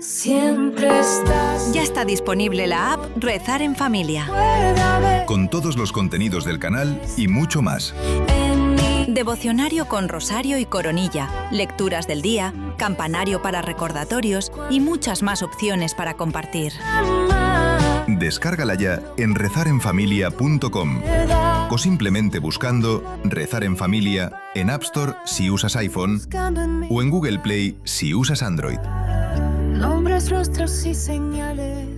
Siempre estás. Ya está disponible la app Rezar en Familia. Con todos los contenidos del canal y mucho más. Devocionario con rosario y coronilla, lecturas del día, campanario para recordatorios y muchas más opciones para compartir. Descárgala ya en rezarenfamilia.com o simplemente buscando Rezar en Familia en App Store si usas iPhone o en Google Play si usas Android. Nombres, rostros y señales.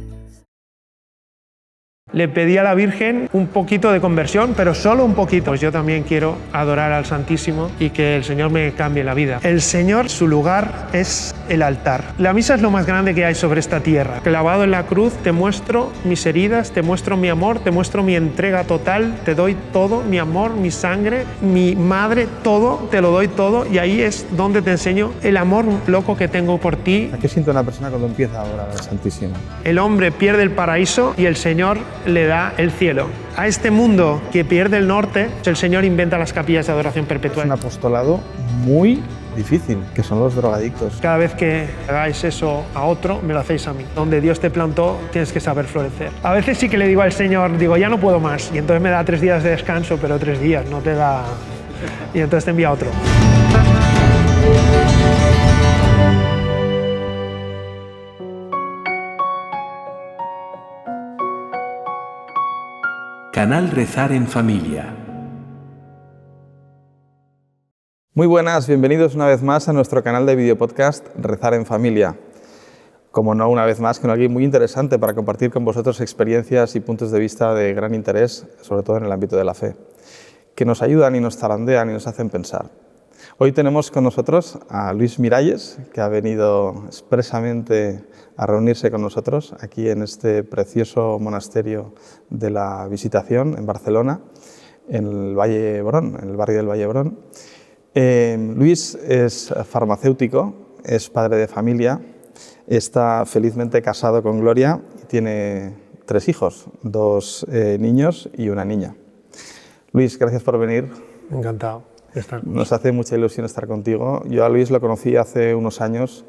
Le pedí a la Virgen un poquito de conversión, pero solo un poquito. Pues yo también quiero adorar al Santísimo y que el Señor me cambie la vida. El Señor, su lugar es el altar. La misa es lo más grande que hay sobre esta tierra. Clavado en la cruz te muestro mis heridas, te muestro mi amor, te muestro mi entrega total, te doy todo, mi amor, mi sangre, mi madre, todo, te lo doy todo, y ahí es donde te enseño el amor loco que tengo por ti. ¿Qué siente una persona cuando empieza a adorar al Santísimo? El hombre pierde el paraíso y el Señor le da el cielo. A este mundo que pierde el norte, el Señor inventa las capillas de adoración perpetua. Es un apostolado muy difícil, que son los drogadictos. Cada vez que hagáis eso a otro, me lo hacéis a mí. Donde Dios te plantó, tienes que saber florecer. A veces sí que le digo al Señor, digo, ya no puedo más. Y entonces me da 3 días de descanso, pero 3 días, no te da... Y entonces te envía otro. Canal Rezar en Familia. Muy buenas, bienvenidos una vez más a nuestro canal de videopodcast Rezar en Familia. Como no, una vez más, con alguien muy interesante para compartir con vosotros experiencias y puntos de vista de gran interés, sobre todo en el ámbito de la fe, que nos ayudan y nos zarandean y nos hacen pensar. Hoy tenemos con nosotros a Luis Miralles, que ha venido expresamente a reunirse con nosotros aquí en este precioso monasterio de la Visitación en Barcelona, en el Valle Hebrón, en el barrio del Valle Hebrón. Luis es farmacéutico, es padre de familia, está felizmente casado con Gloria y tiene 3 hijos, 2 niños y una niña. Luis, gracias por venir. Encantado de estar. Nos hace mucha ilusión estar contigo. Yo a Luis lo conocí hace unos años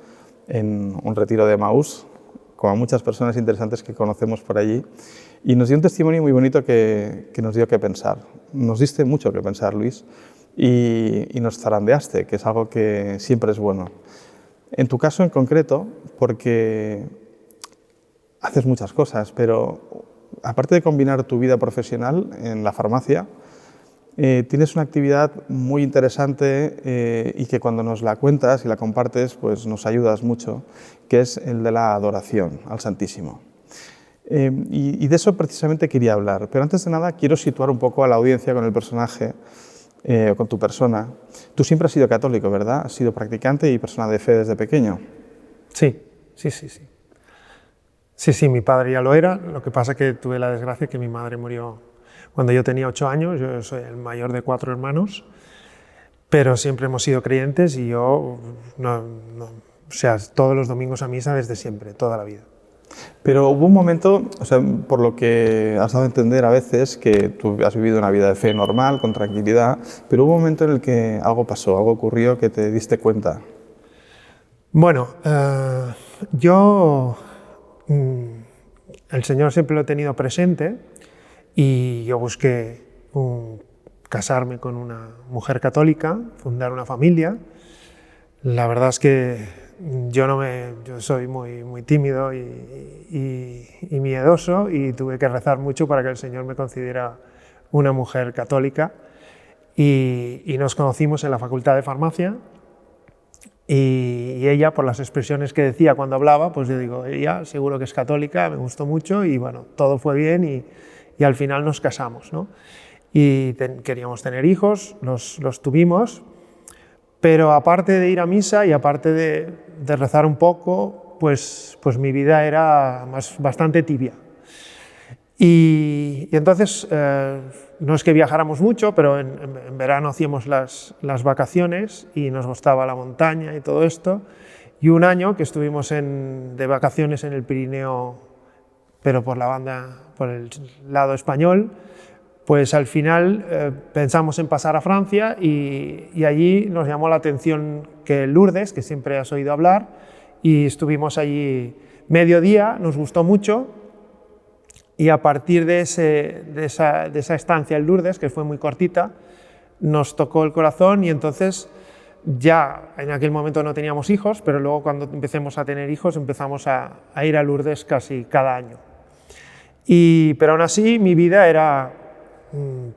en un retiro de Emaús, como a muchas personas interesantes que conocemos por allí, y nos dio un testimonio muy bonito que nos dio que pensar. Nos diste mucho que pensar, Luis, y nos zarandeaste, que es algo que siempre es bueno. En tu caso en concreto, porque haces muchas cosas, pero aparte de combinar tu vida profesional en la farmacia, tienes una actividad muy interesante y que cuando nos la cuentas y la compartes, pues nos ayudas mucho, que es el de la adoración al Santísimo. Y de eso precisamente quería hablar, pero antes de nada quiero situar un poco a la audiencia con el personaje, con tu persona. Tú siempre has sido católico, ¿verdad? Has sido practicante y persona de fe desde pequeño. Sí. Sí, mi padre ya lo era, lo que pasa es que tuve la desgracia que mi madre murió cuando yo tenía 8 años. Yo soy el mayor de 4 hermanos, pero siempre hemos sido creyentes y yo, todos los domingos a misa desde siempre, toda la vida. Pero hubo un momento, o sea, por lo que has dado a entender a veces, que tú has vivido una vida de fe normal, con tranquilidad, pero hubo un momento en el que algo pasó, algo ocurrió que te diste cuenta. Bueno, el Señor siempre lo he tenido presente y yo busqué casarme con una mujer católica, fundar una familia. La verdad es que yo soy muy tímido y miedoso, y tuve que rezar mucho para que el Señor me concediera una mujer católica, y nos conocimos en la Facultad de Farmacia, y ella, por las expresiones que decía cuando hablaba, pues yo digo, ella seguro que es católica, me gustó mucho, y bueno, todo fue bien, y al final nos casamos, ¿no? Y queríamos tener hijos, los tuvimos. Pero aparte de ir a misa y aparte de rezar un poco, pues mi vida era bastante tibia. Y entonces, no es que viajáramos mucho, pero en verano hacíamos las vacaciones y nos gustaba la montaña y todo esto. Y un año que estuvimos de vacaciones en el Pirineo, pero por el lado español, pues al final pensamos en pasar a Francia, y allí nos llamó la atención que Lourdes, que siempre has oído hablar, y estuvimos allí mediodía, nos gustó mucho, y a partir de esa estancia en Lourdes, que fue muy cortita, nos tocó el corazón y entonces ya en aquel momento no teníamos hijos, pero luego cuando empecemos a tener hijos empezamos a ir a Lourdes casi cada año. Pero aún así mi vida era,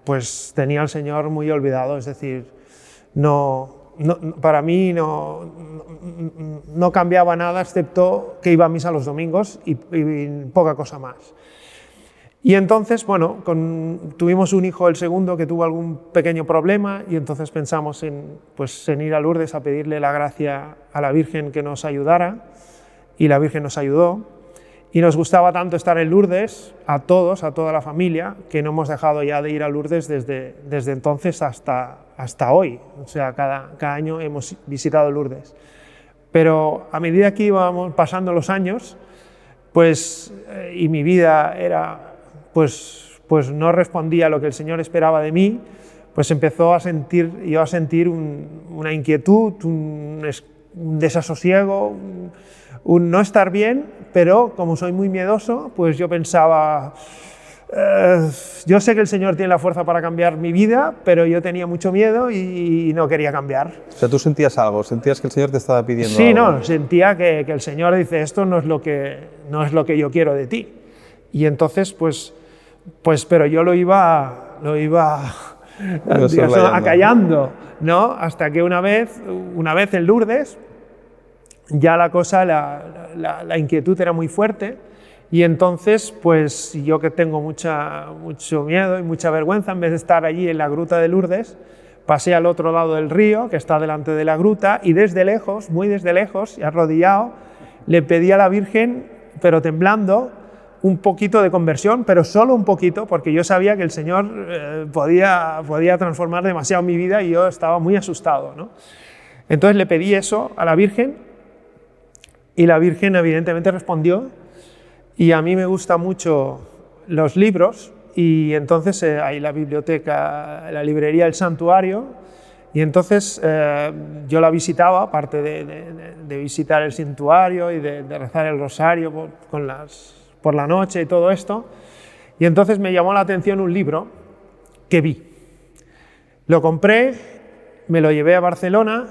pues tenía al Señor muy olvidado, es decir, para mí no cambiaba nada excepto que iba a misa los domingos y poca cosa más. Y entonces, bueno, tuvimos un hijo, el segundo, que tuvo algún pequeño problema y entonces pensamos en ir a Lourdes a pedirle la gracia a la Virgen que nos ayudara, y la Virgen nos ayudó. Y nos gustaba tanto estar en Lourdes, a todos, a toda la familia, que no hemos dejado ya de ir a Lourdes desde entonces hasta hoy. O sea, cada año hemos visitado Lourdes. Pero a medida que íbamos pasando los años, y mi vida era, pues no respondía a lo que el Señor esperaba de mí, pues empezó a sentir una inquietud, un desasosiego, un no estar bien, pero como soy muy miedoso, pues yo pensaba, yo sé que el Señor tiene la fuerza para cambiar mi vida, pero yo tenía mucho miedo y no quería cambiar. O sea, ¿tú sentías algo? ¿Sentías que el Señor te estaba pidiendo Sí, algo? no, sentía que el Señor dice, esto no es lo que yo quiero de ti. Y entonces, pero yo lo iba acallando, ¿no? Hasta que una vez en Lourdes, ya la cosa, la inquietud era muy fuerte, y entonces, pues yo que tengo mucho miedo y mucha vergüenza, en vez de estar allí en la gruta de Lourdes, pasé al otro lado del río, que está delante de la gruta, y desde lejos, muy desde lejos, y arrodillado, le pedí a la Virgen, pero temblando, un poquito de conversión, pero solo un poquito, porque yo sabía que el Señor podía transformar demasiado mi vida y yo estaba muy asustado, ¿no? Entonces le pedí eso a la Virgen y la Virgen evidentemente respondió, y a mí me gustan mucho los libros y entonces hay la biblioteca, la librería El Santuario, y entonces yo la visitaba, aparte de visitar el santuario y de rezar el rosario por la noche y todo esto, y entonces me llamó la atención un libro que vi. Lo compré, me lo llevé a Barcelona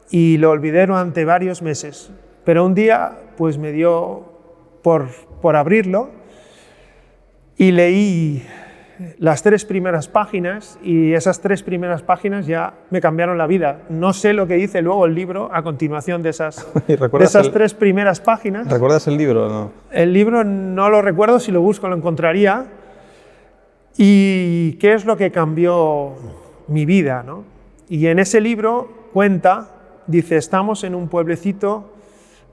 y lo olvidé durante varios meses, pero un día pues me dio por abrirlo y leí las 3 primeras páginas, y esas 3 primeras páginas ya me cambiaron la vida. No sé lo que dice luego el libro a continuación de esas 3 primeras páginas. ¿Recuerdas el libro o no? El libro no lo recuerdo, si lo busco lo encontraría. ¿Y qué es lo que cambió mi vida, ¿no? Y en ese libro dice, estamos en un pueblecito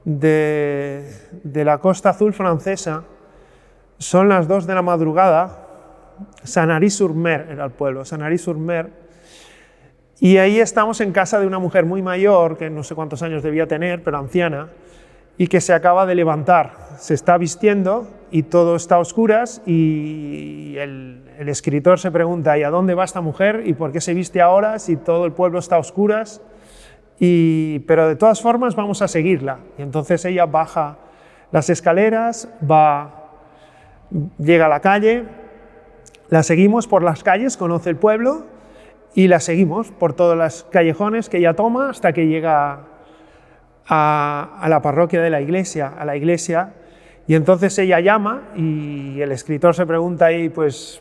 de la Costa Azul francesa, son las 2 de la madrugada, Sanary-sur-Mer era el pueblo, Sanary-sur-Mer, y ahí estamos en casa de una mujer muy mayor, que no sé cuántos años debía tener, pero anciana, y que se acaba de levantar, se está vistiendo y todo está a oscuras, y el escritor se pregunta, ¿y a dónde va esta mujer? ¿Y por qué se viste ahora si todo el pueblo está a oscuras? Pero de todas formas vamos a seguirla. Y entonces ella baja las escaleras, llega a la calle, la seguimos por las calles, conoce el pueblo y la seguimos por todos los callejones que ella toma hasta que llega a la parroquia de la iglesia, y entonces ella llama y el escritor se pregunta ahí, pues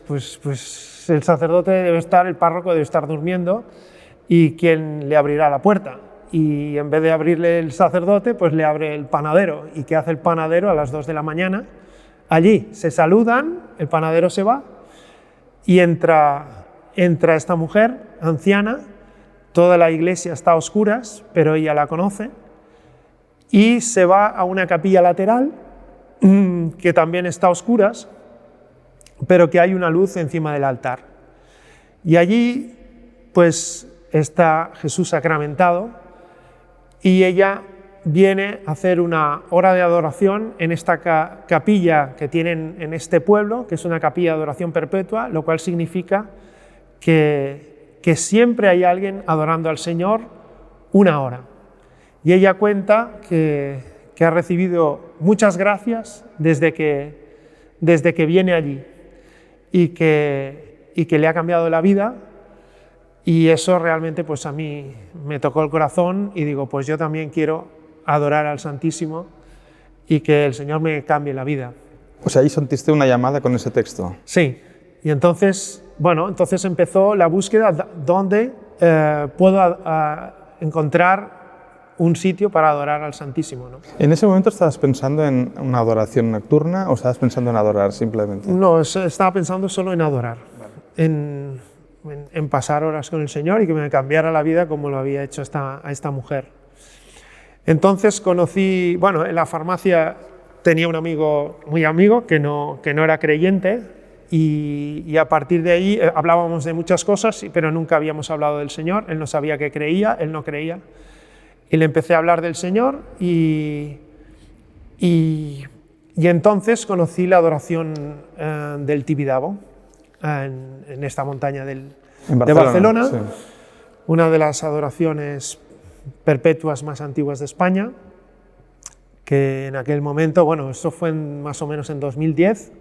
el sacerdote debe estar, el párroco debe estar durmiendo, y ¿quién le abrirá la puerta? Y en vez de abrirle el sacerdote, pues le abre el panadero. ¿Y qué hace el panadero a las 2 de la mañana? Allí se saludan, el panadero se va y entra esta mujer anciana, toda la iglesia está a oscuras, pero ella la conoce, y se va a una capilla lateral que también está a oscuras, pero que hay una luz encima del altar. Y allí pues está Jesús sacramentado, y ella viene a hacer una hora de adoración en esta capilla que tienen en este pueblo, que es una capilla de adoración perpetua, lo cual significa que siempre hay alguien adorando al Señor 1 hora. Y ella cuenta que que ha recibido muchas gracias desde que viene allí y que le ha cambiado la vida, y eso realmente pues a mí me tocó el corazón y digo, pues yo también quiero adorar al Santísimo y que el Señor me cambie la vida. O sea, ahí sentiste una llamada con ese texto. Sí, y entonces, bueno, entonces empezó la búsqueda donde puedo encontrar un sitio para adorar al Santísimo, ¿no? ¿En ese momento estabas pensando en una adoración nocturna o estabas pensando en adorar simplemente? No, estaba pensando solo en adorar, en pasar horas con el Señor y que me cambiara la vida como lo había hecho a esta mujer. Entonces conocí, bueno, en la farmacia tenía un amigo, muy amigo, que no era creyente, y a partir de ahí hablábamos de muchas cosas, pero nunca habíamos hablado del Señor. Él no sabía que creía, él no creía. Y le empecé a hablar del Señor y entonces conocí la adoración del Tibidabo en esta montaña de Barcelona, sí. Una de las adoraciones perpetuas más antiguas de España, que en aquel momento, bueno, esto fue más o menos en 2010,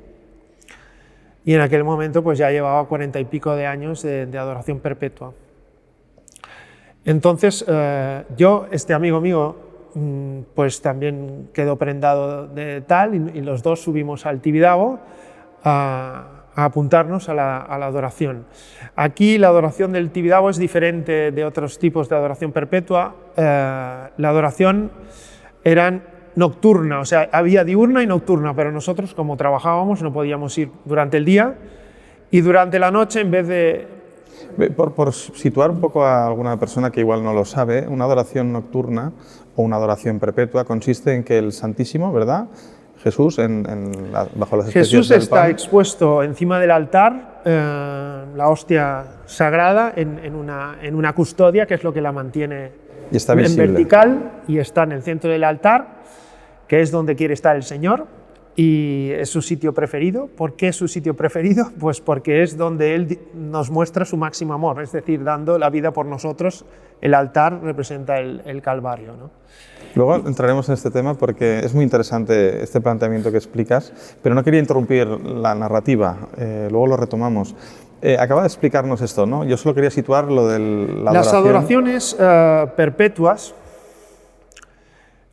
y en aquel momento pues ya llevaba 40 y pico de años de adoración perpetua. Entonces este amigo mío pues también quedó prendado de tal, y los dos subimos al Tibidabo a apuntarnos a la adoración. Aquí la adoración del Tibidabo es diferente de otros tipos de adoración perpetua. La adoración era nocturna, o sea, había diurna y nocturna, pero nosotros, como trabajábamos, no podíamos ir durante el día, y durante la noche, en vez de... Por situar un poco a alguna persona que igual no lo sabe, una adoración nocturna o una adoración perpetua consiste en que el Santísimo, ¿verdad?, Jesús, bajo las especies Jesús del está pan, expuesto encima del altar, la hostia sagrada, en una custodia, que es lo que la mantiene y está en visible. vertical, y está en el centro del altar, que es donde quiere estar el Señor, y es su sitio preferido. ¿Por qué es su sitio preferido? Pues porque es donde Él nos muestra su máximo amor, es decir, dando la vida por nosotros. El altar representa el Calvario, ¿no? Luego entraremos en este tema porque es muy interesante este planteamiento que explicas, pero no quería interrumpir la narrativa, luego lo retomamos. Acaba de explicarnos esto, ¿no? Yo solo quería situar lo de la adoración. Las adoraciones perpetuas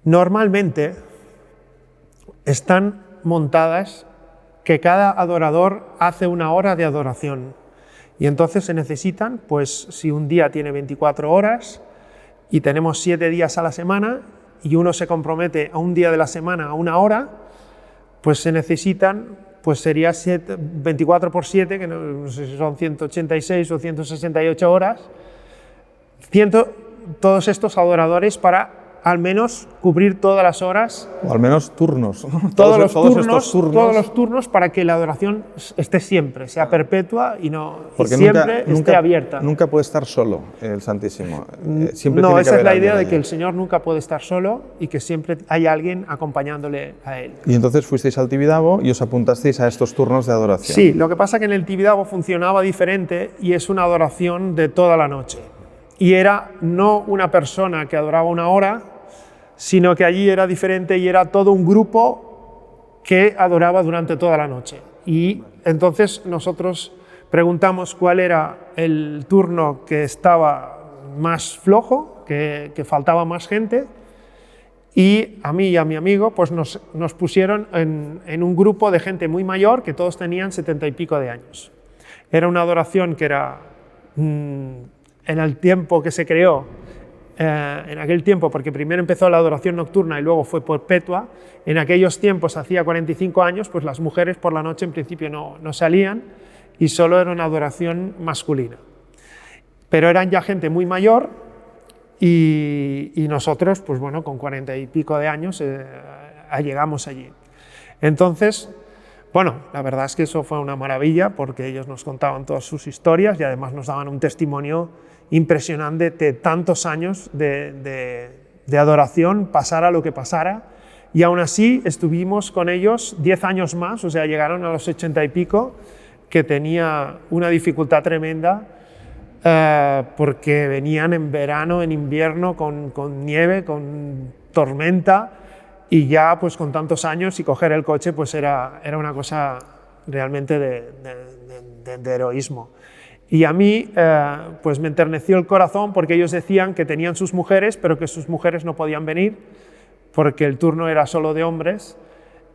normalmente están montadas que cada adorador hace una hora de adoración, y entonces se necesitan, pues si un día tiene 24 horas y tenemos 7 días a la semana y uno se compromete a un día de la semana a una hora, pues se necesitan, pues sería 24 por 7, que no sé si son 186 o 168 horas, todos estos adoradores para al menos cubrir todas las horas, o al menos turnos, ¿no? todos estos los turnos, para que la adoración esté siempre, sea perpetua y porque siempre esté abierta. Nunca puede estar solo el Santísimo. Siempre No, tiene que esa es haber la alguien idea de allí. que el Señor nunca puede estar solo y que siempre hay alguien acompañándole a Él. Y entonces fuisteis al Tibidabo y os apuntasteis a estos turnos de adoración. Sí, lo que pasa es que en el Tibidabo funcionaba diferente y es una adoración de toda la noche. Y era no una persona que adoraba una hora, sino que allí era diferente y era todo un grupo que adoraba durante toda la noche. Y entonces nosotros preguntamos cuál era el turno que estaba más flojo, que faltaba más gente, y a mí y a mi amigo pues nos pusieron en un grupo de gente muy mayor, que todos tenían 70 y pico de años. Era una adoración que era, en el tiempo que se creó, en aquel tiempo, porque primero empezó la adoración nocturna y luego fue perpetua, en aquellos tiempos, hacía 45 años, pues las mujeres por la noche en principio no salían y solo era una adoración masculina. Pero eran ya gente muy mayor y nosotros, pues bueno, con 40 y pico de años llegamos allí. Entonces, bueno, la verdad es que eso fue una maravilla, porque ellos nos contaban todas sus historias y además nos daban un testimonio impresionante de tantos años de adoración, pasara lo que pasara, y aún así estuvimos con ellos 10 años más, o sea, llegaron a los 80 y pico, que tenía una dificultad tremenda, porque venían en verano, en invierno, con nieve, con tormenta, Y ya pues con tantos años y coger el coche pues era una cosa realmente de heroísmo. Y a mí pues me enterneció el corazón porque ellos decían que tenían sus mujeres, pero que sus mujeres no podían venir porque el turno era solo de hombres.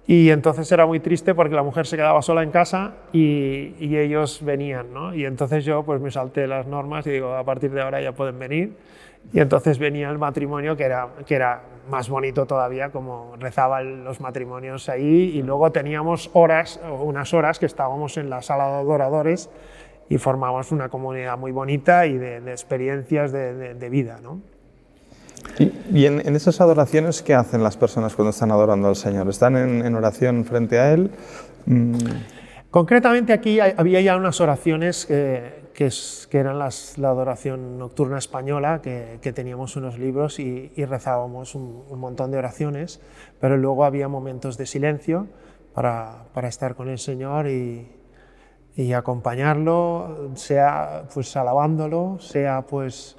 Y entonces era muy triste porque la mujer se quedaba sola en casa y ellos venían, ¿no? Y entonces yo pues me salté las normas y digo, a partir de ahora ya pueden venir. Y entonces venía el matrimonio que era más bonito todavía, como rezaban los matrimonios ahí, y luego teníamos unas horas que estábamos en la sala de adoradores y formamos una comunidad muy bonita y de experiencias de vida, ¿no? Y en esas adoraciones, ¿qué hacen las personas cuando están adorando al Señor? ¿Están en oración frente a Él? Concretamente aquí había ya unas oraciones que eran la adoración nocturna española, que teníamos unos libros y rezábamos un montón de oraciones, pero luego había momentos de silencio para estar con el Señor y acompañarlo, sea pues alabándolo, sea pues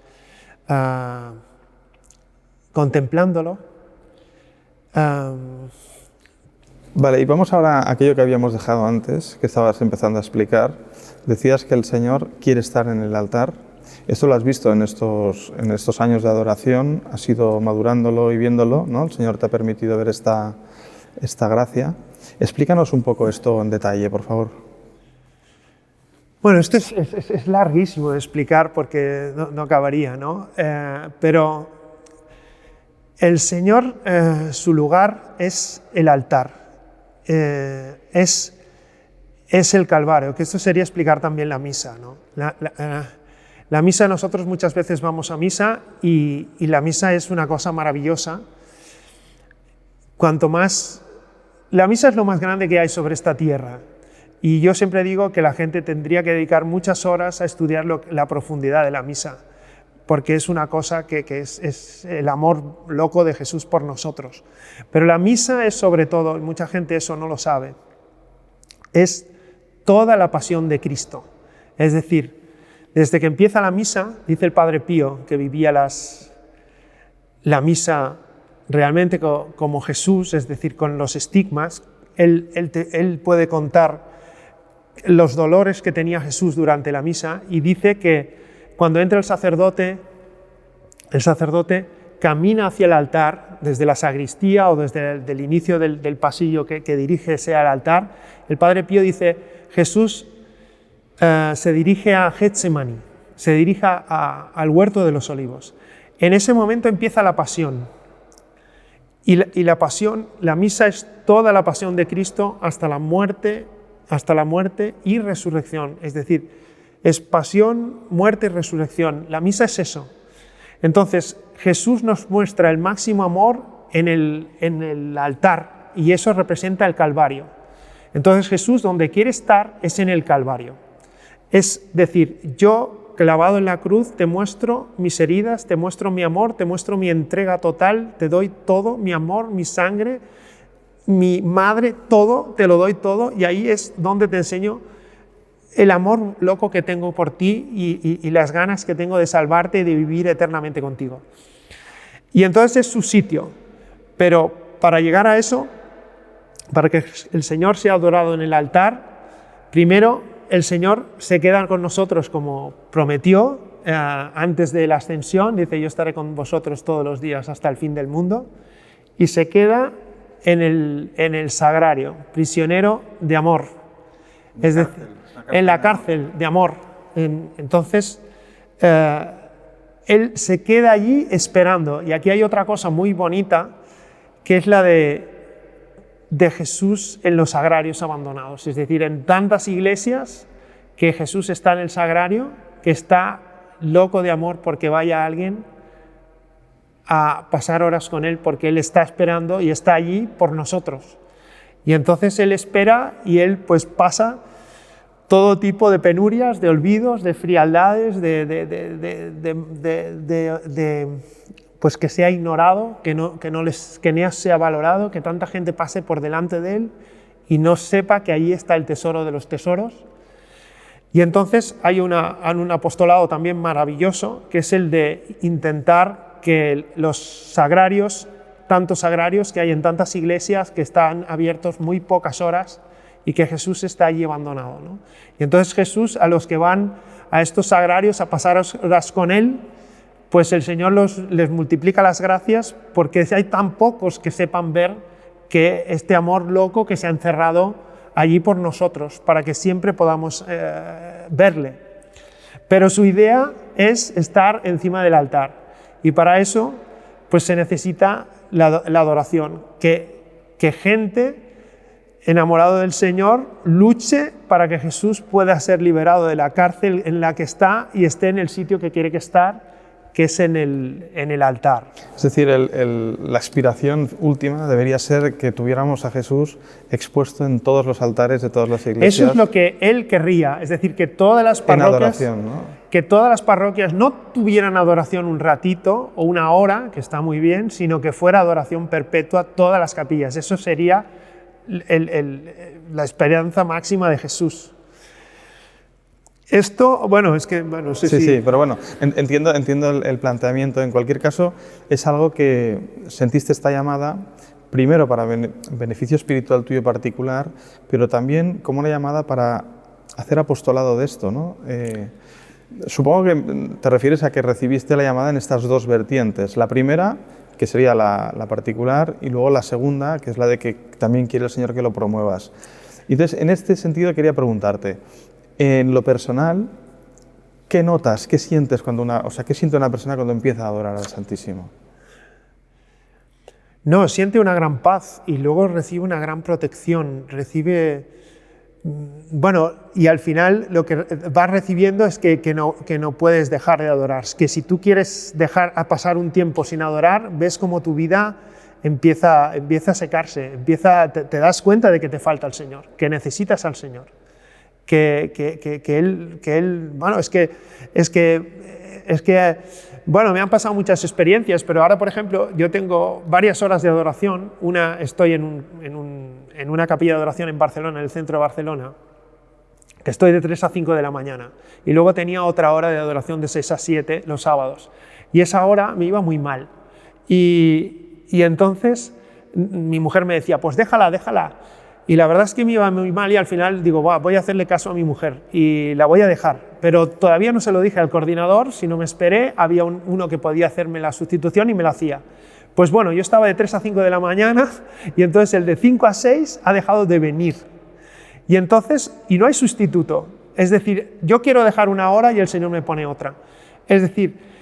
contemplándolo. Vale, y vamos ahora a aquello que habíamos dejado antes, que estabas empezando a explicar. Decías que el Señor quiere estar en el altar. Esto lo has visto en estos años de adoración, has ido madurándolo y viéndolo, ¿no? El Señor te ha permitido ver esta gracia. Explícanos un poco esto en detalle, por favor. Bueno, esto es larguísimo de explicar porque no acabaría, ¿no? Pero el Señor, su lugar es el altar. Es el Calvario, que esto sería explicar también la misa, ¿no? La misa, nosotros muchas veces vamos a misa y la misa es una cosa maravillosa. La misa es lo más grande que hay sobre esta tierra, y yo siempre digo que la gente tendría que dedicar muchas horas a estudiar la profundidad de la misa, porque es una cosa que es el amor loco de Jesús por nosotros. Pero la misa es sobre todo, y mucha gente eso no lo sabe, es toda la pasión de Cristo. Es decir, desde que empieza la misa, dice el Padre Pío, que vivía la misa realmente como Jesús, es decir, con los estigmas, él puede contar los dolores que tenía Jesús durante la misa, y dice que cuando entra el sacerdote camina hacia el altar, desde la sacristía o desde el inicio del pasillo que dirige al altar. El Padre Pío dice, Jesús se dirige a Getsemaní, se dirige al huerto de los olivos. En ese momento empieza la pasión. Y la pasión, la misa es toda la pasión de Cristo hasta la muerte y resurrección. Es decir, es pasión, muerte y resurrección. La misa es eso. Entonces, Jesús nos muestra el máximo amor en el altar, y eso representa el Calvario. Entonces, Jesús, donde quiere estar, es en el Calvario. Es decir, yo, clavado en la cruz, te muestro mis heridas, te muestro mi amor, te muestro mi entrega total, te doy todo, mi amor, mi sangre, mi madre, todo, te lo doy todo, y ahí es donde te enseño el amor loco que tengo por ti y las ganas que tengo de salvarte y de vivir eternamente contigo. Y entonces es su sitio. Pero para llegar a eso, para que el Señor sea adorado en el altar, primero el Señor se queda con nosotros como prometió antes de la ascensión. Dice, yo estaré con vosotros todos los días hasta el fin del mundo. Y se queda en el sagrario, prisionero de amor. Es decir, en la cárcel de amor. Entonces, Él se queda allí esperando. Y aquí hay otra cosa muy bonita, que es la de Jesús en los sagrarios abandonados. Es decir, en tantas iglesias que Jesús está en el sagrario, que está loco de amor porque vaya alguien a pasar horas con Él, porque Él está esperando y está allí por nosotros. Y entonces Él espera y Él pues pasa todo tipo de penurias, de olvidos, de frialdades, pues que sea ignorado, que no sea valorado, que tanta gente pase por delante de Él y no sepa que allí está el tesoro de los tesoros. Y entonces hay un apostolado también maravilloso, que es el de intentar que los sagrarios tantos sagrarios que hay en tantas iglesias que están abiertos muy pocas horas y que Jesús está allí abandonado, ¿no? Y entonces Jesús, a los que van a estos sagrarios a pasar horas con Él, pues el Señor les multiplica las gracias porque hay tan pocos que sepan ver que este amor loco que se ha encerrado allí por nosotros, para que siempre podamos verle. Pero su idea es estar encima del altar y para eso pues se necesita la adoración, que gente enamorado del Señor luche para que Jesús pueda ser liberado de la cárcel en la que está y esté en el sitio que quiere que estar, que es en el altar. Es decir, la aspiración última debería ser que tuviéramos a Jesús expuesto en todos los altares de todas las iglesias. Eso es lo que Él querría, es decir, que todas las parroquias, en adoración, ¿no? Que todas las parroquias no tuvieran adoración un ratito o una hora, que está muy bien, sino que fuera adoración perpetua todas las capillas. Eso sería la esperanza máxima de Jesús. Esto, bueno, es que, bueno, sí, pero bueno, entiendo el planteamiento. En cualquier caso, es algo que sentiste esta llamada, primero para beneficio espiritual tuyo particular, pero también como una llamada para hacer apostolado de esto, ¿no? Supongo que te refieres a que recibiste la llamada en estas dos vertientes. La primera, que sería la particular, y luego la segunda, que es la de que también quiere el Señor que lo promuevas. Entonces, en este sentido quería preguntarte, en lo personal, ¿qué notas, qué sientes qué siente una persona cuando empieza a adorar al Santísimo? No, siente una gran paz y luego recibe una gran protección, bueno, y al final lo que vas recibiendo es que no puedes dejar de adorar, que si tú quieres dejar a pasar un tiempo sin adorar, ves como tu vida empieza a secarse, te das cuenta de que te falta el Señor, que necesitas al Señor. Que él, bueno, es que, bueno, me han pasado muchas experiencias, pero ahora, por ejemplo, yo tengo varias horas de adoración. Estoy en una capilla de adoración en Barcelona, en el centro de Barcelona, que estoy de 3 a 5 de la mañana, y luego tenía otra hora de adoración de 6 a 7 los sábados, y esa hora me iba muy mal, y entonces mi mujer me decía, pues déjala, y la verdad es que me iba muy mal y al final digo, voy a hacerle caso a mi mujer y la voy a dejar. Pero todavía no se lo dije al coordinador, si no me esperé, había uno que podía hacerme la sustitución y me la hacía. Pues bueno, yo estaba de 3 a 5 de la mañana y entonces el de 5 a 6 ha dejado de venir. Y entonces, y no hay sustituto. Es decir, yo quiero dejar una hora y el Señor me pone otra. Es decir,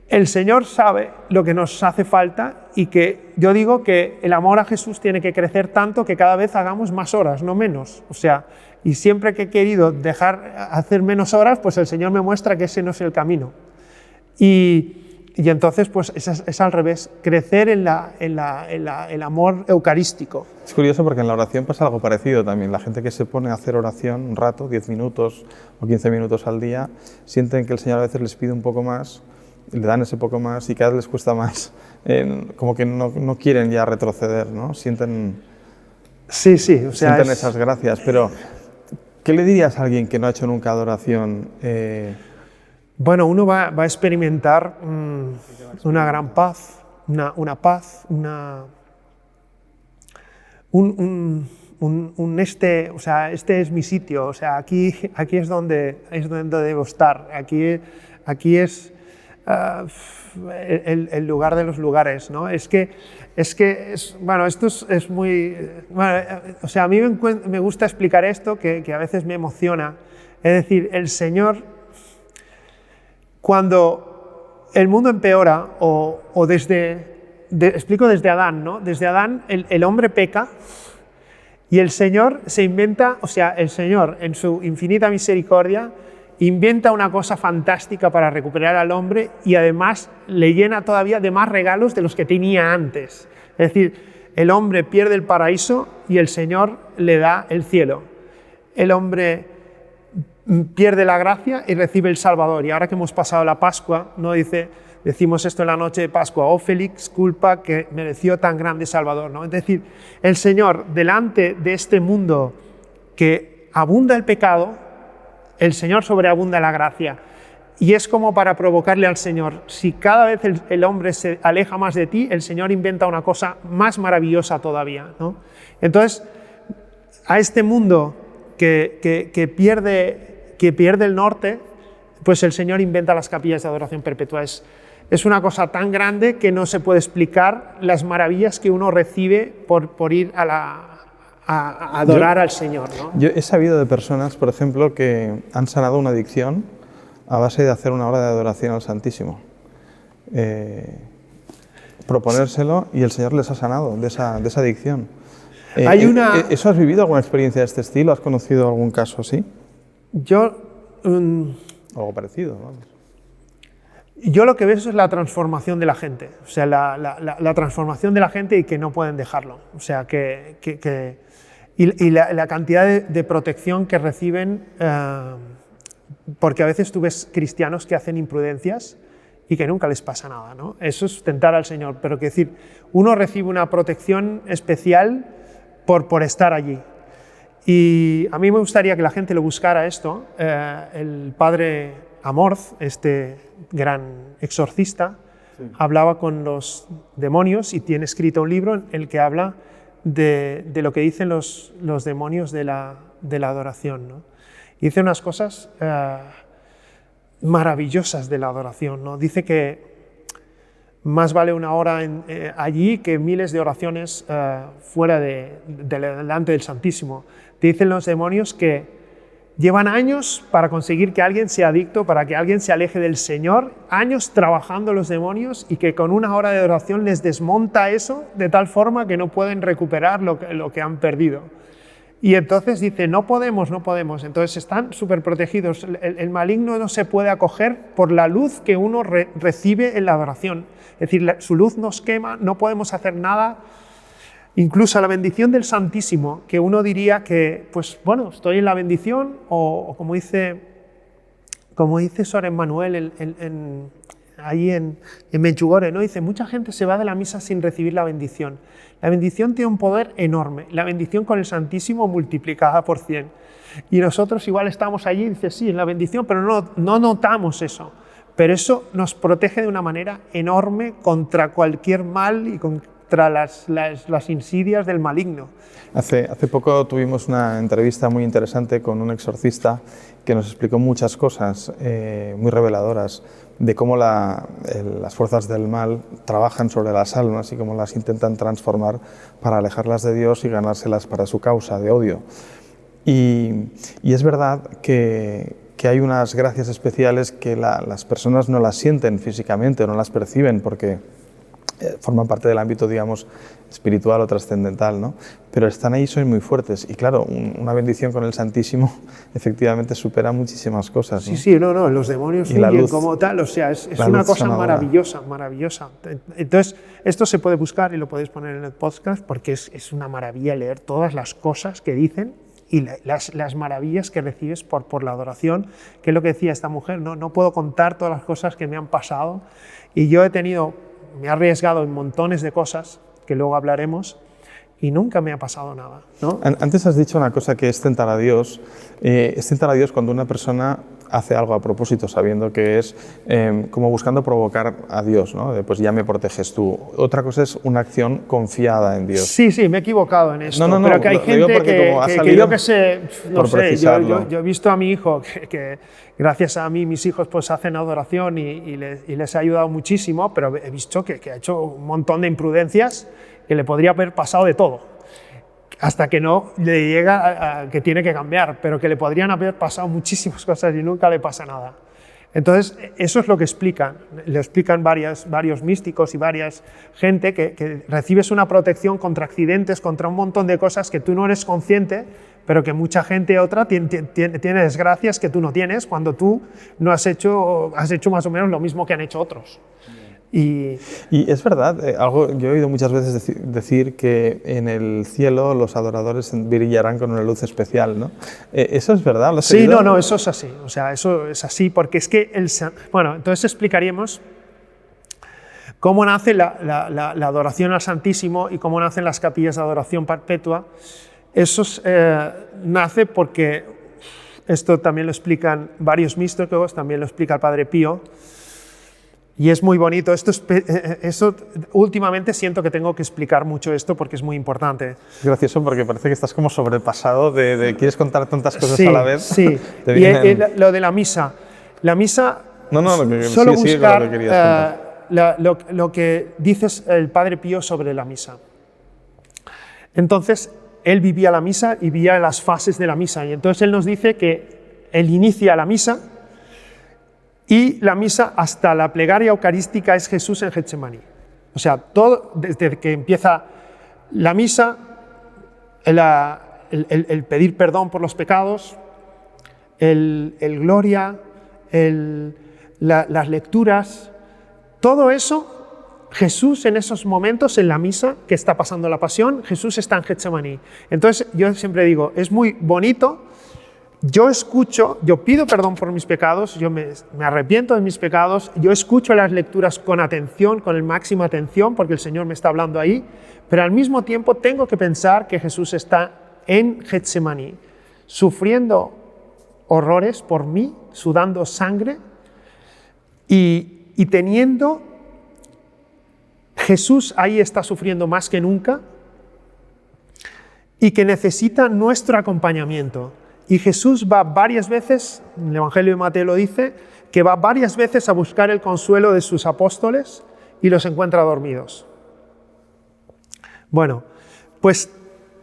el Señor sabe lo que nos hace falta y que yo digo que el amor a Jesús tiene que crecer tanto que cada vez hagamos más horas, no menos. O sea, y siempre que he querido hacer menos horas, pues el Señor me muestra que ese no es el camino. Y entonces, pues es al revés, crecer en el amor eucarístico. Es curioso porque en la oración pasa algo parecido también. La gente que se pone a hacer oración un rato, 10 minutos o 15 minutos al día, sienten que el Señor a veces les pide un poco más, le dan ese poco más y cada vez les cuesta más, como que no quieren ya retroceder, ¿no? Sienten esas gracias, pero ¿qué le dirías a alguien que no ha hecho nunca adoración? Bueno, uno va a experimentar una gran paz, este es mi sitio, o sea, aquí es donde debo estar, aquí es el lugar de los lugares, ¿no? Bueno, esto es muy, bueno, o sea, a mí me gusta explicar esto, que a veces me emociona, es decir, el Señor, cuando el mundo empeora, explico desde Adán, ¿no? Desde Adán el hombre peca y el Señor se inventa, o sea, el Señor en su infinita misericordia inventa una cosa fantástica para recuperar al hombre y además le llena todavía de más regalos de los que tenía antes. Es decir, el hombre pierde el paraíso y el Señor le da el cielo. El hombre pierde la gracia y recibe el Salvador. Y ahora que hemos pasado la Pascua, ¿no? Decimos esto en la noche de Pascua, oh Félix, culpa que mereció tan grande Salvador, ¿no? Es decir, el Señor, delante de este mundo que abunda el pecado, el Señor sobreabunda la gracia. Y es como para provocarle al Señor. Si cada vez el hombre se aleja más de ti, el Señor inventa una cosa más maravillosa todavía, ¿no? Entonces, a este mundo que pierde el norte, pues el Señor inventa las capillas de adoración perpetua. Es una cosa tan grande que no se puede explicar las maravillas que uno recibe por ir a adorar al Señor, ¿no? Yo he sabido de personas, por ejemplo, que han sanado una adicción a base de hacer una hora de adoración al Santísimo. Proponérselo y el Señor les ha sanado de esa adicción. ¿Eso has vivido alguna experiencia de este estilo? ¿Has conocido algún caso así? Algo parecido, vamos. Yo lo que veo es la transformación de la gente, o sea, la transformación de la gente y que no pueden dejarlo. O sea, y la cantidad de protección que reciben, porque a veces tú ves cristianos que hacen imprudencias y que nunca les pasa nada, ¿no? Eso es tentar al Señor, pero que decir, uno recibe una protección especial por estar allí. Y a mí me gustaría que la gente lo buscara esto. El padre Amorth, este gran exorcista, hablaba con los demonios y tiene escrito un libro en el que habla de lo que dicen los demonios de la adoración, ¿no? Y dice unas cosas maravillosas de la adoración, ¿no? Dice que más vale una hora allí que miles de oraciones fuera delante del Santísimo. Dicen los demonios que llevan años para conseguir que alguien sea adicto, para que alguien se aleje del Señor, años trabajando los demonios, y que con una hora de oración les desmonta eso de tal forma que no pueden recuperar lo que han perdido. Y entonces dice, no podemos. Entonces están súper protegidos. El maligno no se puede acoger por la luz que uno recibe en la adoración. Es decir, su luz nos quema, no podemos hacer nada. Incluso la bendición del Santísimo, que uno diría que, pues bueno, estoy en la bendición, o como dice Sor Emmanuel ahí en Medjugorje, ¿no? Dice, mucha gente se va de la misa sin recibir la bendición. La bendición tiene un poder enorme, la bendición con el Santísimo multiplicada por 100. Y nosotros igual estamos allí y dice, sí, en la bendición, pero no notamos eso. Pero eso nos protege de una manera enorme contra cualquier mal y contra las insidias del maligno. Hace poco tuvimos una entrevista muy interesante con un exorcista que nos explicó muchas cosas muy reveladoras de cómo las fuerzas del mal trabajan sobre las almas y cómo las intentan transformar para alejarlas de Dios y ganárselas para su causa de odio. Y es verdad que hay unas gracias especiales que las personas no las sienten físicamente o no las perciben porque forman parte del ámbito, digamos, espiritual o trascendental, ¿no? Pero están ahí, son muy fuertes. Y claro, una bendición con el Santísimo efectivamente supera muchísimas cosas, ¿no? Sí, los demonios fluyen como tal, o sea, es una cosa maravillosa. Entonces, esto se puede buscar y lo podéis poner en el podcast porque es una maravilla leer todas las cosas que dicen y las maravillas que recibes por la adoración, que es lo que decía esta mujer, no puedo contar todas las cosas que me han pasado, y yo me he arriesgado en montones de cosas, que luego hablaremos, y nunca me ha pasado nada, ¿no? Antes has dicho una cosa que es tentar a Dios. Es tentar a Dios cuando una persona hace algo a propósito, sabiendo que es como buscando provocar a Dios, ¿no? Pues ya me proteges tú. Otra cosa es una acción confiada en Dios. Sí, me he equivocado en esto, pero que hay gente que yo que sé, no sé, yo he visto a mi hijo que gracias a mí mis hijos pues hacen adoración y les ha ayudado muchísimo, pero he visto que ha hecho un montón de imprudencias que le podría haber pasado de todo, hasta que no le llega a que tiene que cambiar, pero que le podrían haber pasado muchísimas cosas y nunca le pasa nada. Entonces, eso es lo que lo explican varios místicos y varias gente, que recibes una protección contra accidentes, contra un montón de cosas que tú no eres consciente, pero que mucha gente otra tiene desgracias que tú no tienes cuando tú no has hecho más o menos lo mismo que han hecho otros. Y es verdad, yo he oído muchas veces decir que en el cielo los adoradores brillarán con una luz especial, ¿no? ¿Eso es verdad? ¿Lo has oído? No, eso es así. O sea, eso es así porque es que entonces explicaríamos cómo nace la adoración al Santísimo y cómo nacen las capillas de adoración perpetua. Eso nace porque Esto también lo explican varios místicos, también lo explica el Padre Pío. Y es muy bonito. Eso, últimamente siento que tengo que explicar mucho esto porque es muy importante. Es gracioso porque parece que estás como sobrepasado de quieres contar tantas cosas Sí, a la vez. sí. Lo de la misa. La misa, solo buscar lo que dice el Padre Pío sobre la misa. Entonces, él vivía la misa y vivía las fases de la misa. Y entonces él nos dice que él inicia la misa y la misa hasta la plegaria eucarística es Jesús en Getsemaní. O sea, todo desde que empieza la misa, el pedir perdón por los pecados, el gloria, las lecturas, todo eso, Jesús en esos momentos, en la misa que está pasando la pasión, Jesús está en Getsemaní. Entonces yo siempre digo, es muy bonito. Yo escucho, yo pido perdón por mis pecados, yo me arrepiento de mis pecados, yo escucho las lecturas con atención, con el máxima atención, porque el Señor me está hablando ahí, pero al mismo tiempo tengo que pensar que Jesús está en Getsemaní, sufriendo horrores por mí, sudando sangre y teniendo, Jesús ahí está sufriendo más que nunca y que necesita nuestro acompañamiento. Y Jesús va varias veces, el Evangelio de Mateo lo dice, que va varias veces a buscar el consuelo de sus apóstoles y los encuentra dormidos. Bueno, pues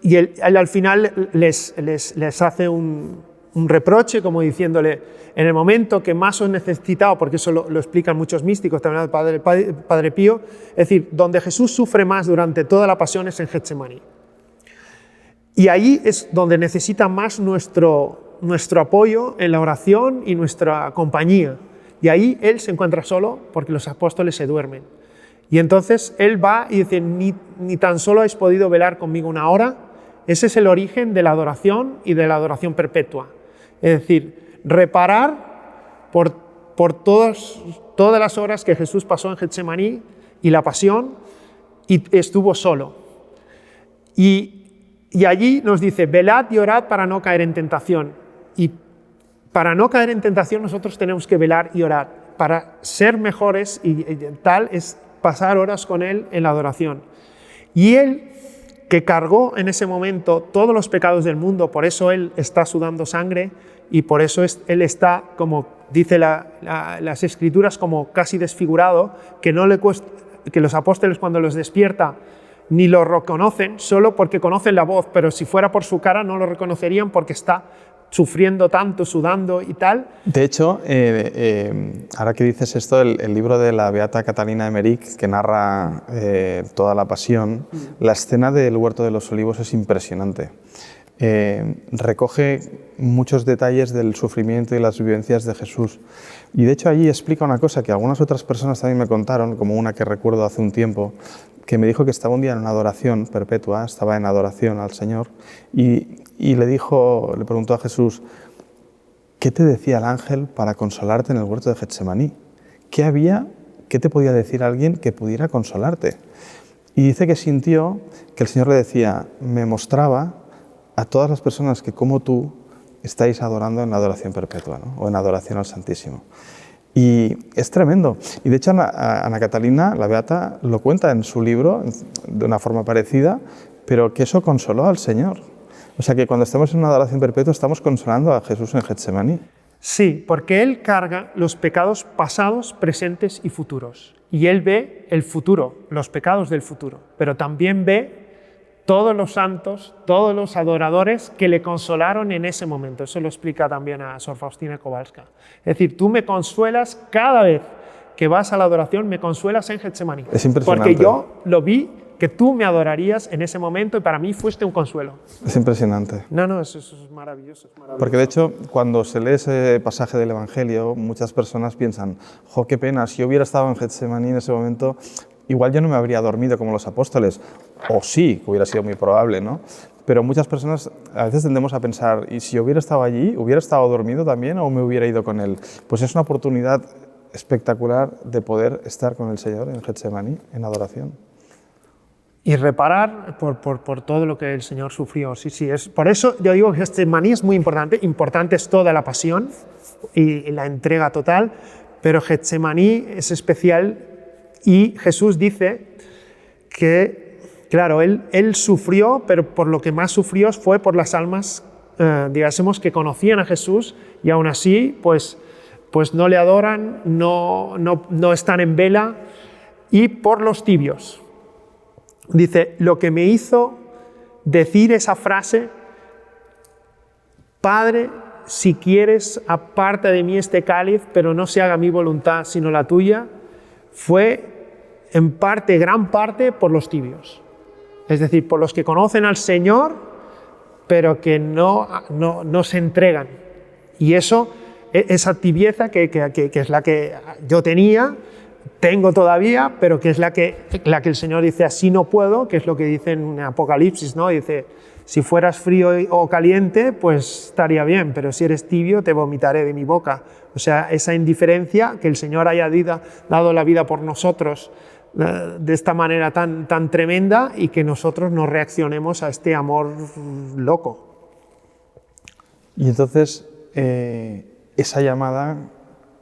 y él al final les hace un reproche, como diciéndole, en el momento que más os necesitado, porque eso lo explican muchos místicos, también el Padre Pío, es decir, donde Jesús sufre más durante toda la pasión es en Getsemaní. Y ahí es donde necesita más nuestro apoyo en la oración y nuestra compañía. Y ahí Él se encuentra solo porque los apóstoles se duermen. Y entonces Él va y dice, ni tan solo habéis podido velar conmigo una hora. Ese es el origen de la adoración y de la adoración perpetua. Es decir, reparar por todas las horas que Jesús pasó en Getsemaní y la pasión y estuvo solo. Y allí nos dice, velad y orad para no caer en tentación. Y para no caer en tentación nosotros tenemos que velar y orar. Para ser mejores y tal es pasar horas con Él en la adoración. Y Él, que cargó en ese momento todos los pecados del mundo, por eso Él está sudando sangre y por eso Él está, como dice las Escrituras, como casi desfigurado, que los apóstoles cuando los despierta ni lo reconocen, solo porque conocen la voz, pero si fuera por su cara no lo reconocerían porque está sufriendo tanto, sudando y tal. De hecho, ahora que dices esto, el libro de la beata Catalina Emmerich, que narra toda la pasión, la escena del Huerto de los Olivos es impresionante. Recoge muchos detalles del sufrimiento y las vivencias de Jesús. Y de hecho allí explica una cosa que algunas otras personas también me contaron, como una que recuerdo hace un tiempo, que me dijo que estaba un día en una adoración perpetua, estaba en adoración al Señor, y le preguntó a Jesús, ¿qué te decía el ángel para consolarte en el huerto de Getsemaní? ¿Qué te podía decir alguien que pudiera consolarte? Y dice que sintió que el Señor le decía, me mostraba a todas las personas que como tú estáis adorando en la adoración perpetua, ¿no? O en adoración al Santísimo. Y es tremendo. Y de hecho Ana Catalina, la beata, lo cuenta en su libro de una forma parecida, pero que eso consoló al Señor. O sea que cuando estamos en una adoración perpetua estamos consolando a Jesús en Getsemaní. Sí, porque Él carga los pecados pasados, presentes y futuros. Y Él ve el futuro, los pecados del futuro, pero también ve todos los santos, todos los adoradores que le consolaron en ese momento. Eso lo explica también a Sor Faustina Kowalska. Es decir, tú me consuelas cada vez que vas a la adoración, me consuelas en Getsemaní. Es impresionante. Porque yo lo vi que tú me adorarías en ese momento y para mí fuiste un consuelo. Es impresionante. No, eso es maravilloso, es maravilloso. Porque de hecho, cuando se lee ese pasaje del Evangelio, muchas personas piensan, jo, qué pena, si yo hubiera estado en Getsemaní en ese momento, igual yo no me habría dormido como los apóstoles, o sí, que hubiera sido muy probable, ¿no? Pero muchas personas a veces tendemos a pensar, ¿y si yo hubiera estado allí, hubiera estado dormido también o me hubiera ido con Él? Pues es una oportunidad espectacular de poder estar con el Señor en Getsemaní, en adoración. y reparar por todo lo que el Señor sufrió. Sí, por eso yo digo que Getsemaní es muy importante. Importante es toda la pasión y la entrega total, pero Getsemaní es especial y Jesús dice que, claro, él sufrió, pero por lo que más sufrió fue por las almas, digásemos, que conocían a Jesús y aún así pues no le adoran, no están en vela, y por los tibios. Dice, lo que me hizo decir esa frase, Padre, si quieres, aparta de mí este cáliz, pero no se haga mi voluntad sino la tuya, fue en parte, gran parte, por los tibios. Es decir, por los que conocen al Señor, pero que no se entregan. Y eso, esa tibieza que es la que yo tengo todavía, pero que es la que el Señor dice, así no puedo, que es lo que dice en Apocalipsis, ¿no? Dice, si fueras frío o caliente, pues estaría bien, pero si eres tibio, te vomitaré de mi boca. O sea, esa indiferencia, que el Señor haya dado la vida por nosotros de esta manera tan tremenda, y que nosotros no reaccionemos a este amor loco. Y entonces, esa llamada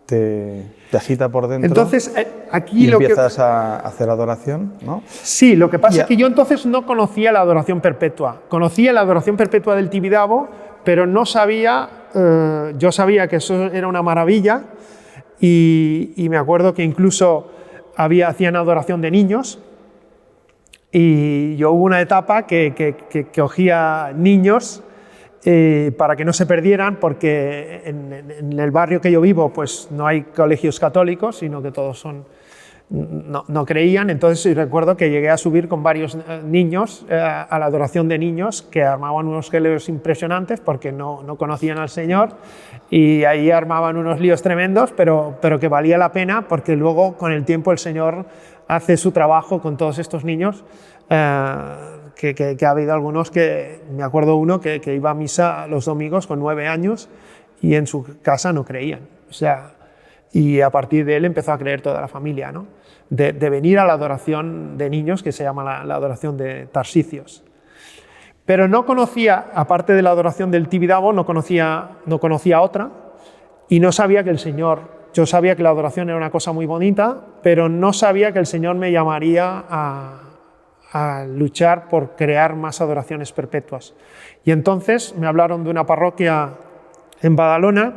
te agita por dentro. Entonces, aquí y empiezas a hacer adoración, ¿no? Sí, lo que pasa es que yo entonces no conocía la adoración perpetua. Conocía la adoración perpetua del Tibidabo, pero no sabía, yo sabía que eso era una maravilla, y me acuerdo que incluso hacían adoración de niños, y yo hubo una etapa que cogía niños para que no se perdieran, porque en el barrio que yo vivo pues no hay colegios católicos, sino que todos no creían. Entonces recuerdo que llegué a subir con varios niños a la adoración de niños, que armaban unos líos impresionantes porque no conocían al Señor, y ahí armaban unos líos tremendos, pero que valía la pena, porque luego con el tiempo el Señor hace su trabajo con todos estos niños. Que ha habido algunos que, me acuerdo uno que iba a misa los domingos con 9 años y en su casa no creían. O sea, y a partir de él empezó a creer toda la familia, ¿no? De venir a la adoración de niños, que se llama la adoración de Tarsicios. Pero no conocía, aparte de la adoración del Tibidabo, no conocía otra, y no sabía que el Señor, yo sabía que la adoración era una cosa muy bonita, pero no sabía que el Señor me llamaría a luchar por crear más adoraciones perpetuas. Y entonces me hablaron de una parroquia en Badalona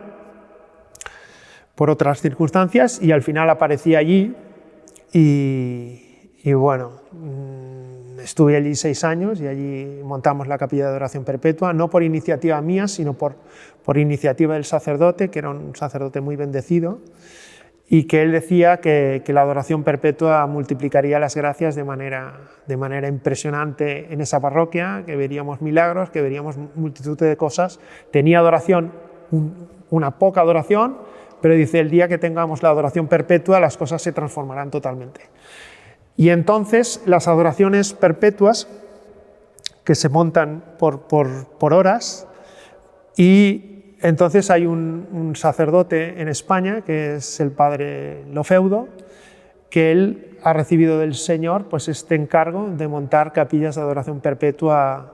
por otras circunstancias, y al final aparecí allí y bueno, estuve allí 6 años, y allí montamos la capilla de adoración perpetua, no por iniciativa mía, sino por iniciativa del sacerdote, que era un sacerdote muy bendecido, y que él decía que la adoración perpetua multiplicaría las gracias de manera impresionante en esa parroquia, que veríamos milagros, que veríamos multitud de cosas. Tenía adoración, una poca adoración, pero dice, el día que tengamos la adoración perpetua, las cosas se transformarán totalmente. Y entonces las adoraciones perpetuas, que se montan por horas, y entonces hay un sacerdote en España, que es el padre Lofeudo, que él ha recibido del Señor pues este encargo de montar capillas de adoración perpetua.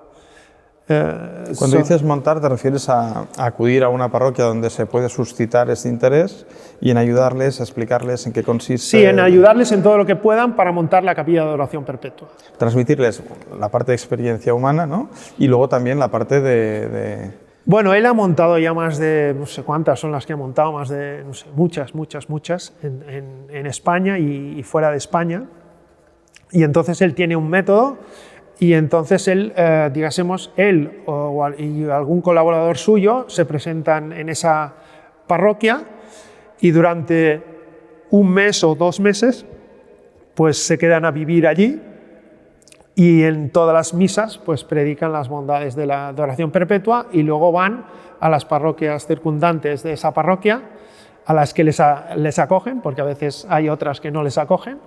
Cuando dices montar, te refieres a acudir a una parroquia donde se puede suscitar ese interés y en ayudarles, a explicarles en qué consiste. Sí, en ayudarles en todo lo que puedan para montar la capilla de adoración perpetua. Transmitirles la parte de experiencia humana, ¿no? Y luego también la parte de... Bueno, él ha montado ya más de, no sé cuántas son las que ha montado, más de, no sé, muchas en España y fuera de España. Y entonces él tiene un método, y entonces él, digásemos, él y algún colaborador suyo se presentan en esa parroquia, y durante 1 mes o 2 meses pues se quedan a vivir allí, y en todas las misas pues predican las bondades de la adoración perpetua, y luego van a las parroquias circundantes de esa parroquia, a las que les acogen, porque a veces hay otras que no les acogen,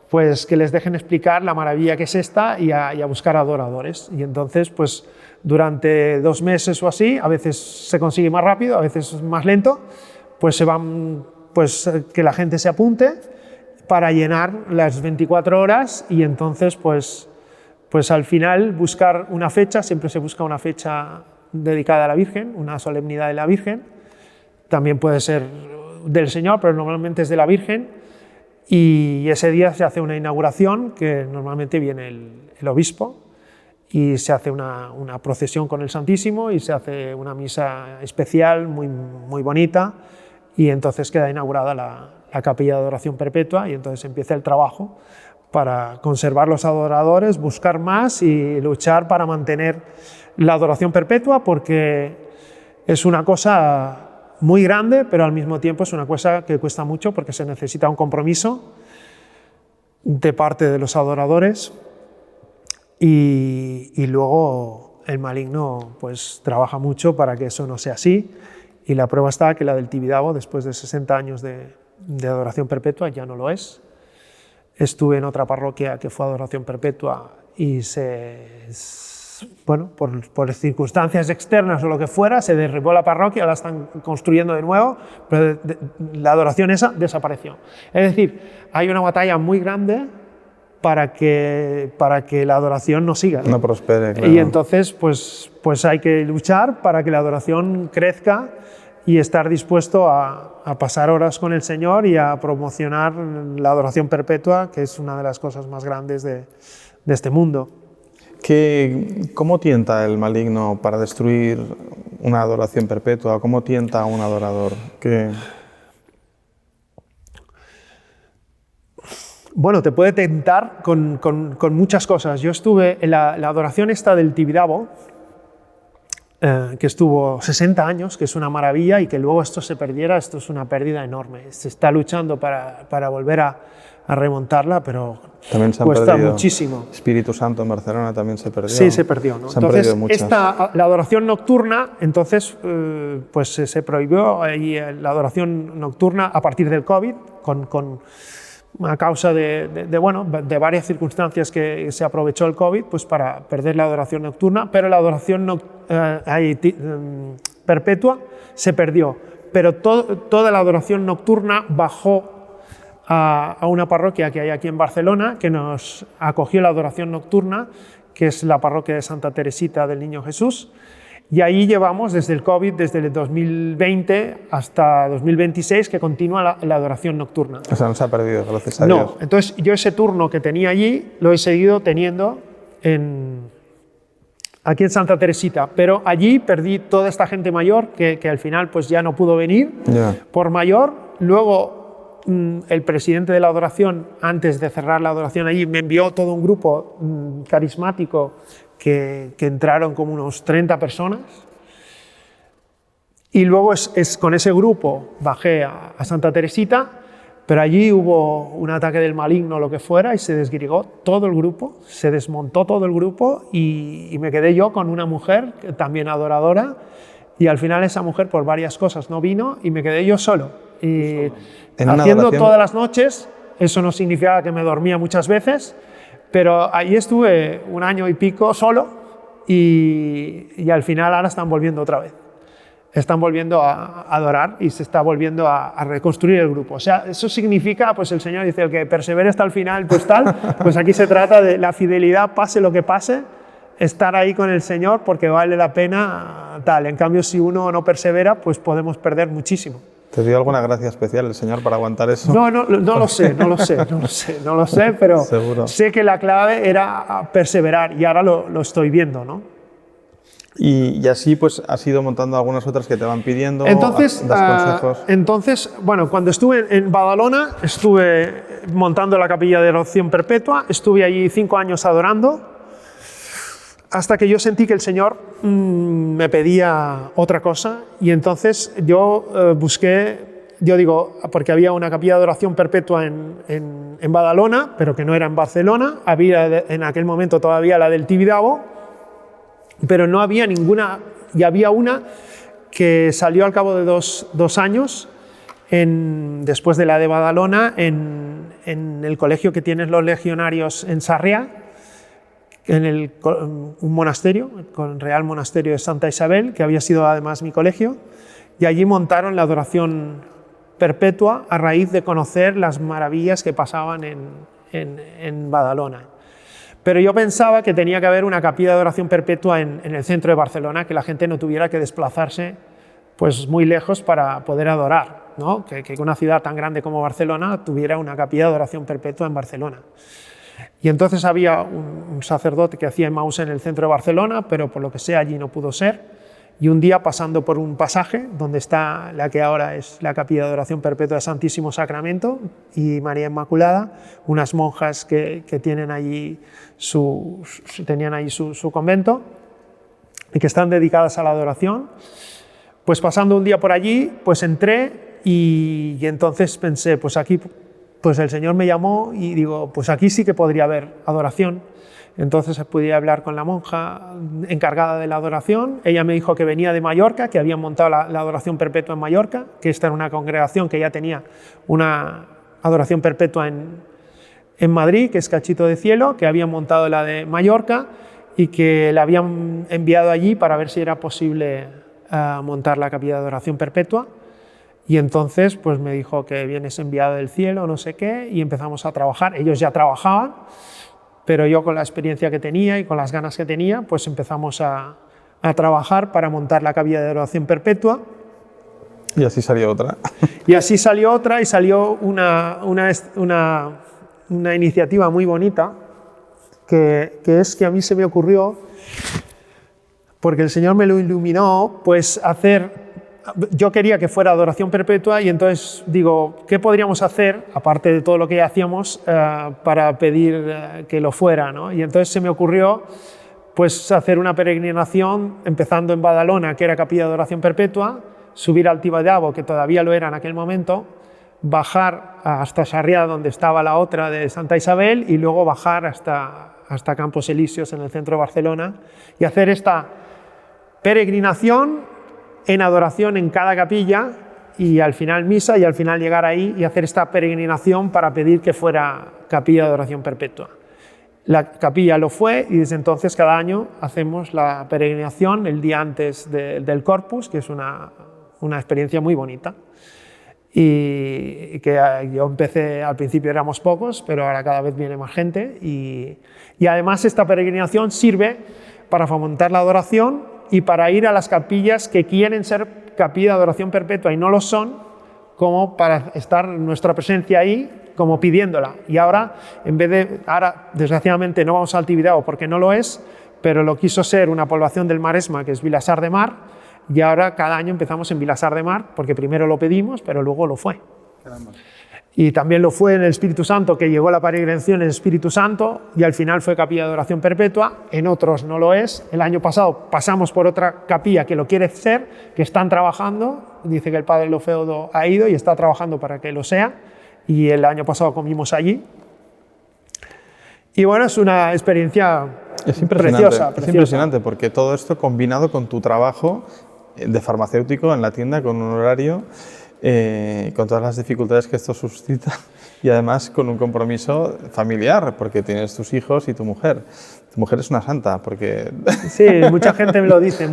pues que les dejen explicar la maravilla que es esta, y a buscar adoradores. Y entonces pues durante 2 meses o así, a veces se consigue más rápido, a veces más lento, pues se van, pues que la gente se apunte para llenar las 24 horas, y entonces pues Pues al final buscar una fecha, siempre se busca una fecha dedicada a la Virgen, una solemnidad de la Virgen, también puede ser del Señor, pero normalmente es de la Virgen, y ese día se hace una inauguración, que normalmente viene el obispo, y se hace una procesión con el Santísimo y se hace una misa especial muy, muy bonita, y entonces queda inaugurada la capilla de adoración perpetua, y entonces empieza el trabajo para conservar los adoradores, buscar más y luchar para mantener la adoración perpetua, porque es una cosa muy grande, pero al mismo tiempo es una cosa que cuesta mucho, porque se necesita un compromiso de parte de los adoradores, y luego el maligno pues trabaja mucho para que eso no sea así, y la prueba está que la del Tibidabo, después de 60 años de adoración perpetua, ya no lo es. Estuve en otra parroquia que fue adoración perpetua y por circunstancias externas o lo que fuera, se derribó la parroquia, la están construyendo de nuevo, pero la adoración esa desapareció. Es decir, hay una batalla muy grande para que la adoración no siga. No prospere, claro. Y entonces pues hay que luchar para que la adoración crezca y estar dispuesto a pasar horas con el Señor y a promocionar la adoración perpetua, que es una de las cosas más grandes de este mundo. ¿Cómo tienta el maligno para destruir una adoración perpetua? ¿Cómo tienta a un adorador? Bueno, te puede tentar con muchas cosas. Yo estuve en la adoración esta del Tibidabo, que estuvo 60 años, que es una maravilla, y que luego esto se perdiera, esto es una pérdida enorme. Se está luchando para volver a remontarla, pero también se cuesta perdido. Muchísimo. Espíritu Santo en Barcelona también se perdió. Sí, se perdió, ¿no? Entonces, la adoración nocturna, entonces, pues se prohibió la adoración nocturna a partir del COVID, a causa de varias circunstancias que se aprovechó el COVID pues para perder la adoración nocturna, pero la adoración perpetua se perdió. Pero toda la adoración nocturna bajó a una parroquia que hay aquí en Barcelona, que nos acogió la adoración nocturna, que es la parroquia de Santa Teresita del Niño Jesús. Y ahí llevamos desde el COVID, desde el 2020 hasta 2026, que continúa la adoración nocturna. O sea, no se ha perdido, gracias a Dios. No, entonces yo ese turno que tenía allí lo he seguido teniendo aquí en Santa Teresita, pero allí perdí toda esta gente mayor que al final pues ya no pudo venir por mayor. Luego el presidente de la adoración, antes de cerrar la adoración allí, me envió todo un grupo carismático que entraron como unos 30 personas, y luego con ese grupo bajé a Santa Teresita, pero allí hubo un ataque del maligno o lo que fuera y se desgregó todo el grupo, se desmontó todo el grupo y me quedé yo con una mujer también adoradora, y al final esa mujer por varias cosas no vino y me quedé yo solo. Y haciendo todas las noches, eso no significaba que me dormía muchas veces, pero ahí estuve 1 año y pico solo y al final ahora están volviendo otra vez. Están volviendo a adorar y se está volviendo a reconstruir el grupo. O sea, eso significa, pues el Señor dice, el que persevere hasta el final, pues tal, pues aquí se trata de la fidelidad, pase lo que pase, estar ahí con el Señor porque vale la pena tal. En cambio, si uno no persevera, pues podemos perder muchísimo. ¿Te dio alguna gracia especial el Señor para aguantar eso? No lo sé, pero seguro. Sé que la clave era perseverar y ahora lo estoy viendo, ¿no? Y así pues has ido montando algunas otras que te van pidiendo, entonces, das consejos. Bueno, cuando estuve en Badalona, estuve montando la capilla de adoración perpetua, estuve allí 5 años adorando, hasta que yo sentí que el Señor me pedía otra cosa, y entonces yo porque había una capilla de adoración perpetua en Badalona, pero que no era en Barcelona, había en aquel momento todavía la del Tibidabo, pero no había ninguna, y había una que salió al cabo de dos años, después de la de Badalona, en el colegio que tienen los legionarios en Sarriá, en un monasterio, el Real Monasterio de Santa Isabel, que había sido además mi colegio, y allí montaron la adoración perpetua a raíz de conocer las maravillas que pasaban en Badalona. Pero yo pensaba que tenía que haber una capilla de adoración perpetua en el centro de Barcelona, que la gente no tuviera que desplazarse pues, muy lejos para poder adorar, ¿no? Que una ciudad tan grande como Barcelona tuviera una capilla de adoración perpetua en Barcelona. Y entonces había un sacerdote que hacía Emmaús en el centro de Barcelona, pero por lo que sea allí no pudo ser. Y un día, pasando por un pasaje donde está la que ahora es la capilla de adoración perpetua de Santísimo Sacramento y María Inmaculada, unas monjas que tienen allí tenían allí su convento y que están dedicadas a la adoración, pues pasando un día por allí, pues entré y entonces pensé, pues aquí pues el Señor me llamó y digo, pues aquí sí que podría haber adoración. Entonces pude hablar con la monja encargada de la adoración. Ella me dijo que venía de Mallorca, que habían montado la adoración perpetua en Mallorca, que esta era una congregación que ya tenía una adoración perpetua en Madrid, que es Cachito de Cielo, que habían montado la de Mallorca y que la habían enviado allí para ver si era posible montar la capilla de adoración perpetua. Y entonces pues me dijo que vienes enviado del cielo, no sé qué, y empezamos a trabajar. Ellos ya trabajaban, pero yo con la experiencia que tenía y con las ganas que tenía, pues empezamos a trabajar para montar la capilla de adoración perpetua. Y así salió otra. Y así salió otra y salió una iniciativa muy bonita, que es que a mí se me ocurrió, porque el Señor me lo iluminó, pues yo quería que fuera adoración perpetua y entonces digo, ¿qué podríamos hacer, aparte de todo lo que ya hacíamos, para pedir que lo fuera, ¿no? Y entonces se me ocurrió pues, hacer una peregrinación empezando en Badalona, que era capilla de adoración perpetua, subir al Tibidabo, que todavía lo era en aquel momento, bajar hasta Sarriá, donde estaba la otra de Santa Isabel, y luego bajar hasta Campos Elíseos, en el centro de Barcelona, y hacer esta peregrinación en adoración en cada capilla y al final misa y al final llegar ahí y hacer esta peregrinación para pedir que fuera capilla de adoración perpetua. La capilla lo fue y desde entonces cada año hacemos la peregrinación el día antes del Corpus, que es una experiencia muy bonita. Y que yo empecé, al principio éramos pocos, pero ahora cada vez viene más gente y además esta peregrinación sirve para fomentar la adoración y para ir a las capillas que quieren ser capilla de adoración perpetua y no lo son, como para estar nuestra presencia ahí, como pidiéndola. Y ahora, ahora desgraciadamente no vamos al Tibidabo porque no lo es, pero lo quiso ser una población del Maresma, que es Vilassar de Mar, y ahora cada año empezamos en Vilassar de Mar, porque primero lo pedimos, pero luego lo fue. Caramba. Y también lo fue en el Espíritu Santo, que llegó la peregrinación en el Espíritu Santo y al final fue capilla de adoración perpetua, en otros no lo es. El año pasado pasamos por otra capilla que lo quiere ser, que están trabajando, dice que el padre Lofeudo ha ido y está trabajando para que lo sea, y el año pasado comimos allí. Y bueno, es una experiencia preciosa. Es impresionante porque todo esto combinado con tu trabajo de farmacéutico en la tienda con un horario, con todas las dificultades que esto suscita y además con un compromiso familiar porque tienes tus hijos y tu mujer. Tu mujer es una santa porque... Sí, mucha gente me lo dice,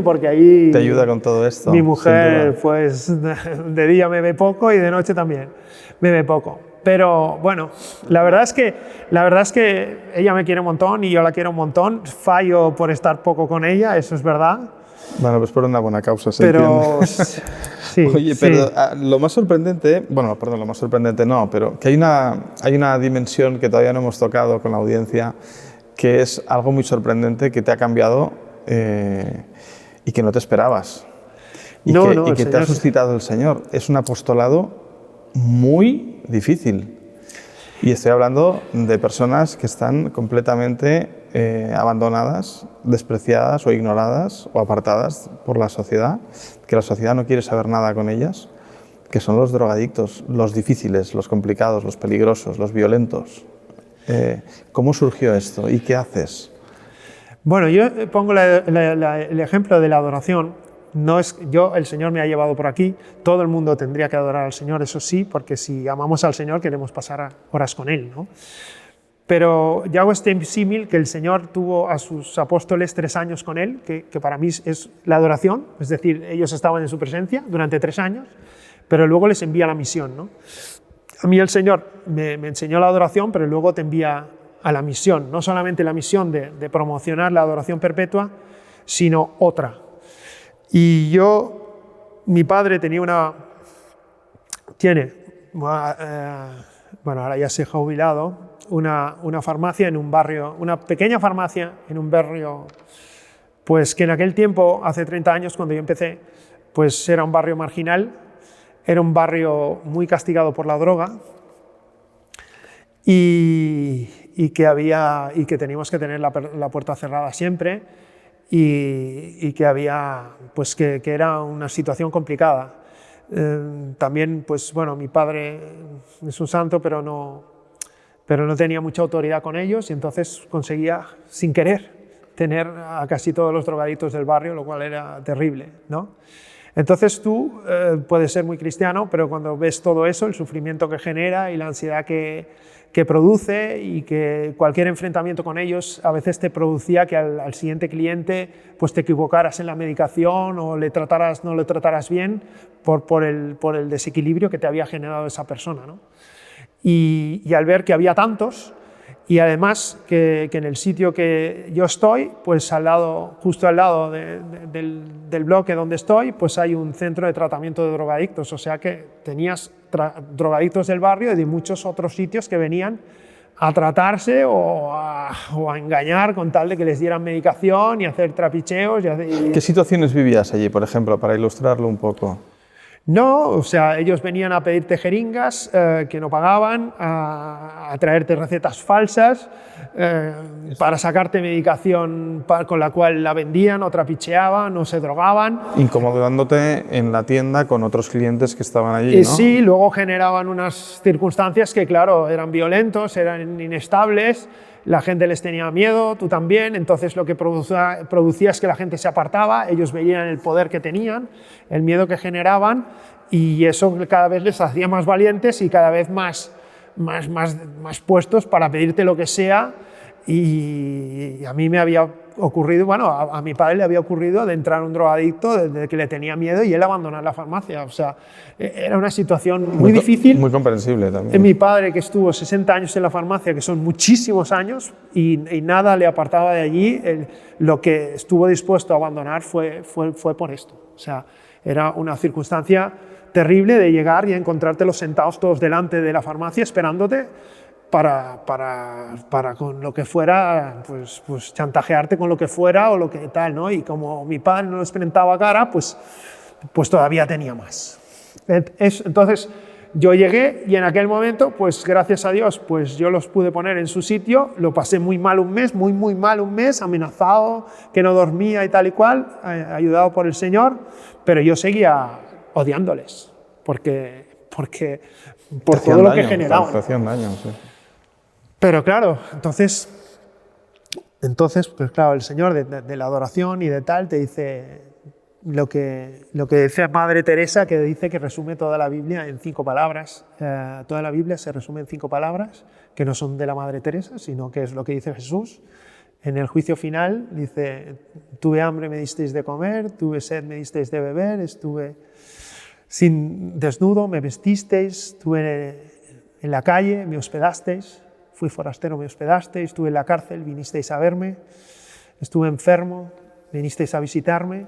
porque ahí... Te ayuda con todo esto. Mi mujer pues de día me ve poco y de noche también me ve poco. Pero bueno, la verdad es que ella me quiere un montón y yo la quiero un montón. Fallo por estar poco con ella, eso es verdad. Bueno, pues por una buena causa, se pero entiende. sí. Oye, pero lo más sorprendente, bueno, perdón, lo más sorprendente no, pero que hay una dimensión que todavía no hemos tocado con la audiencia, que es algo muy sorprendente que te ha cambiado y que no te esperabas. Y que te ha suscitado el Señor. Es un apostolado muy difícil. Y estoy hablando de personas que están completamente abandonadas, despreciadas o ignoradas o apartadas por la sociedad, que la sociedad no quiere saber nada con ellas, que son los drogadictos, los difíciles, los complicados, los peligrosos, los violentos. ¿Cómo surgió esto y qué haces? Bueno, yo pongo el ejemplo de la adoración. No es el Señor me ha llevado por aquí, todo el mundo tendría que adorar al Señor, eso sí, porque si amamos al Señor queremos pasar horas con Él, ¿no? Pero yo hago este símil que el Señor tuvo a sus apóstoles 3 años con Él, que para mí es la adoración, es decir, ellos estaban en su presencia durante 3 años, pero luego les envía la misión, ¿no? A mí el Señor me enseñó la adoración, pero luego te envía a la misión, no solamente la misión de promocionar la adoración perpetua, sino otra. Y mi padre tiene, bueno, ahora ya se ha jubilado, una farmacia en un barrio, una pequeña farmacia en un barrio, pues que en aquel tiempo, hace 30 años, cuando yo empecé, pues era un barrio marginal, era un barrio muy castigado por la droga y que teníamos que tener la puerta cerrada siempre y que había, pues que era una situación complicada. También, pues bueno, mi padre es un santo, pero no tenía mucha autoridad con ellos y entonces conseguía, sin querer, tener a casi todos los drogadictos del barrio, lo cual era terrible, ¿no? Entonces tú puedes ser muy cristiano, pero cuando ves todo eso, el sufrimiento que genera y la ansiedad que produce y que cualquier enfrentamiento con ellos a veces te producía que al siguiente cliente pues te equivocaras en la medicación o no le trataras bien por el desequilibrio que te había generado esa persona, ¿no? Y al ver que había tantos, y además que en el sitio que yo estoy, pues justo al lado del bloque donde estoy, pues hay un centro de tratamiento de drogadictos, o sea que tenías drogadictos del barrio y de muchos otros sitios que venían a tratarse o a engañar con tal de que les dieran medicación y hacer trapicheos. ¿Qué situaciones vivías allí, por ejemplo, para ilustrarlo un poco? No, o sea, ellos venían a pedirte jeringas que no pagaban, a traerte recetas falsas para sacarte medicación con la cual la vendían o trapicheaban o se drogaban. Incomodándote en la tienda con otros clientes que estaban allí, ¿no? Sí, luego generaban unas circunstancias que, claro, eran violentos, eran inestables. La gente les tenía miedo, tú también, entonces lo que producía es que la gente se apartaba, ellos veían el poder que tenían, el miedo que generaban y eso cada vez les hacía más valientes y cada vez más puestos para pedirte lo que sea. Y a mí me había ocurrido, bueno, a mi padre le había ocurrido de entrar un drogadicto desde que le tenía miedo y él abandonar la farmacia. O sea, era una situación muy difícil. Muy comprensible también. Mi padre, que estuvo 60 años en la farmacia, que son muchísimos años, y nada le apartaba de allí, lo que estuvo dispuesto a abandonar fue por esto. O sea, era una circunstancia terrible de llegar y encontrártelos sentados todos delante de la farmacia esperándote para con lo que fuera, pues chantajearte con lo que fuera o lo que tal, ¿no? Y como mi padre no les presentaba cara, pues todavía tenía más. Entonces yo llegué y en aquel momento, pues gracias a Dios, pues yo los pude poner en su sitio. Lo pasé muy mal un mes, muy mal un mes, amenazado, que no dormía y tal y cual, ayudado por el Señor, pero yo seguía odiándoles por todo lo que generaban. Te hacían daño, sí. Pero claro, entonces pues claro, el Señor de la adoración y de tal te dice lo que dice Madre Teresa, que dice que resume toda la Biblia en 5 palabras. Toda la Biblia se resume en 5 palabras, que no son de la Madre Teresa, sino que es lo que dice Jesús. En el juicio final dice: tuve hambre, me disteis de comer, tuve sed, me disteis de beber, estuve desnudo, me vestisteis, estuve en la calle, me hospedasteis. Fui forastero, me hospedasteis, estuve en la cárcel, vinisteis a verme, estuve enfermo, vinisteis a visitarme.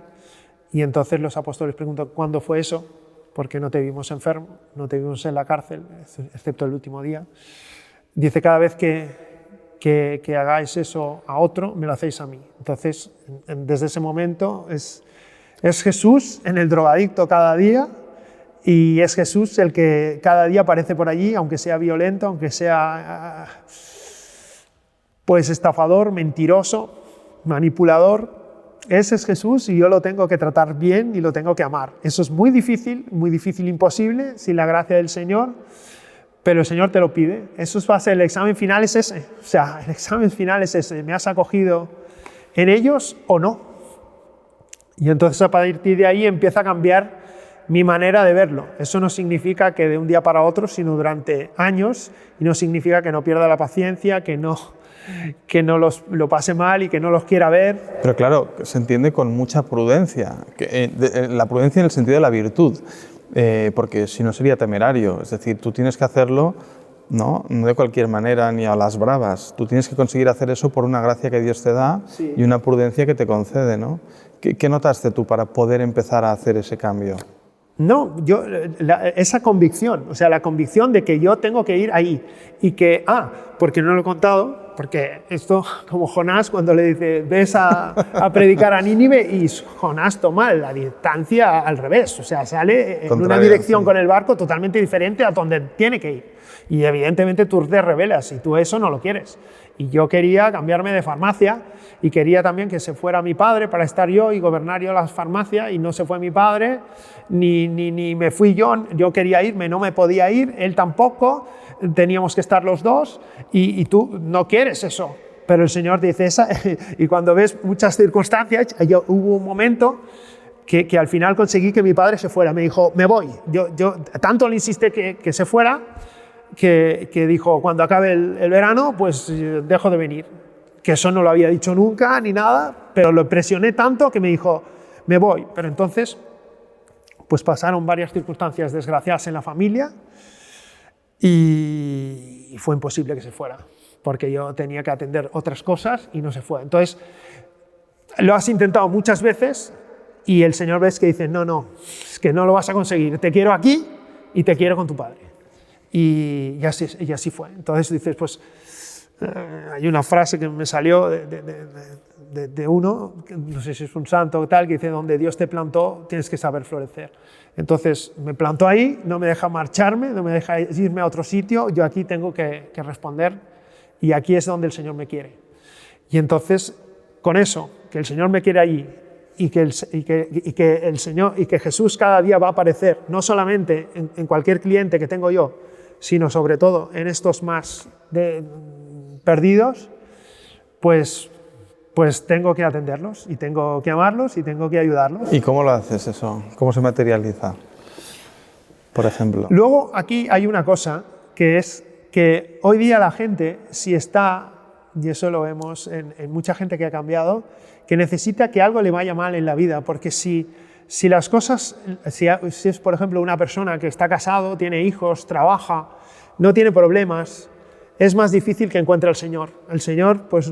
Y entonces los apóstoles preguntan: ¿cuándo fue eso? Porque no te vimos enfermo, no te vimos en la cárcel, excepto el último día. Dice: cada vez que hagáis eso a otro, me lo hacéis a mí. Entonces, desde ese momento es Jesús en el drogadicto cada día. Y es Jesús el que cada día aparece por allí, aunque sea violento, aunque sea pues estafador, mentiroso, manipulador. Ese es Jesús y yo lo tengo que tratar bien y lo tengo que amar. Eso es muy difícil, imposible, sin la gracia del Señor, pero el Señor te lo pide. Eso va a ser el examen final, es ese. O sea, el examen final es ese. ¿Me has acogido en ellos o no? Y entonces a partir de ahí empieza a cambiar mi manera de verlo. Eso no significa que de un día para otro, sino durante años, y no significa que no pierda la paciencia, que no lo pase mal y que no los quiera ver. Pero claro, se entiende con mucha prudencia, la prudencia en el sentido de la virtud. porque si no sería temerario. Es decir, tú tienes que hacerlo no de cualquier manera ni a las bravas. Tú tienes que conseguir hacer eso por una gracia que Dios te da y una prudencia que te concede, ¿no? ¿Qué notaste tú para poder empezar a hacer ese cambio? No, esa convicción, o sea, la convicción de que yo tengo que ir ahí y que, porque no lo he contado, porque esto, como Jonás cuando le dice, ves a predicar a Nínive, y Jonás toma la distancia al revés, o sea, sale en una dirección con el barco totalmente diferente a donde tiene que ir. Y evidentemente tú te rebelas y tú eso no lo quieres. Y yo quería cambiarme de farmacia y quería también que se fuera mi padre para estar yo y gobernar yo las farmacias, y no se fue mi padre, ni me fui yo. Yo quería irme, no me podía ir, él tampoco, teníamos que estar los dos, y tú no quieres eso. Pero el Señor dice esa, y cuando ves muchas circunstancias, hubo un momento que al final conseguí que mi padre se fuera. Me dijo, me voy. Yo tanto le insistí que se fuera, que dijo, cuando acabe el verano, pues dejo de venir. Que eso no lo había dicho nunca ni nada, pero lo presioné tanto que me dijo, me voy. Pero entonces, pues pasaron varias circunstancias desgraciadas en la familia y fue imposible que se fuera, porque yo tenía que atender otras cosas y no se fue. Entonces, lo has intentado muchas veces y el Señor ves que dice, no, es que no lo vas a conseguir, te quiero aquí y te quiero con tu padre. Y así fue. Entonces dices, pues, hay una frase que me salió de uno, no sé si es un santo o tal, que dice, donde Dios te plantó, tienes que saber florecer. Entonces me plantó ahí, no me deja marcharme, no me deja irme a otro sitio, yo aquí tengo que responder, y aquí es donde el Señor me quiere. Y entonces, con eso, que el Señor me quiere allí, y que el Señor, y que Jesús cada día va a aparecer, no solamente en cualquier cliente que tengo yo, sino sobre todo en estos más perdidos, pues tengo que atenderlos, y tengo que amarlos, y tengo que ayudarlos. ¿Y cómo lo haces eso? ¿Cómo se materializa, por ejemplo? Luego, aquí hay una cosa, que es que hoy día la gente, si está, y eso lo vemos en mucha gente que ha cambiado, que necesita que algo le vaya mal en la vida, porque si las cosas, si es por ejemplo una persona que está casado, tiene hijos, trabaja, no tiene problemas, es más difícil que encuentre al Señor. El Señor pues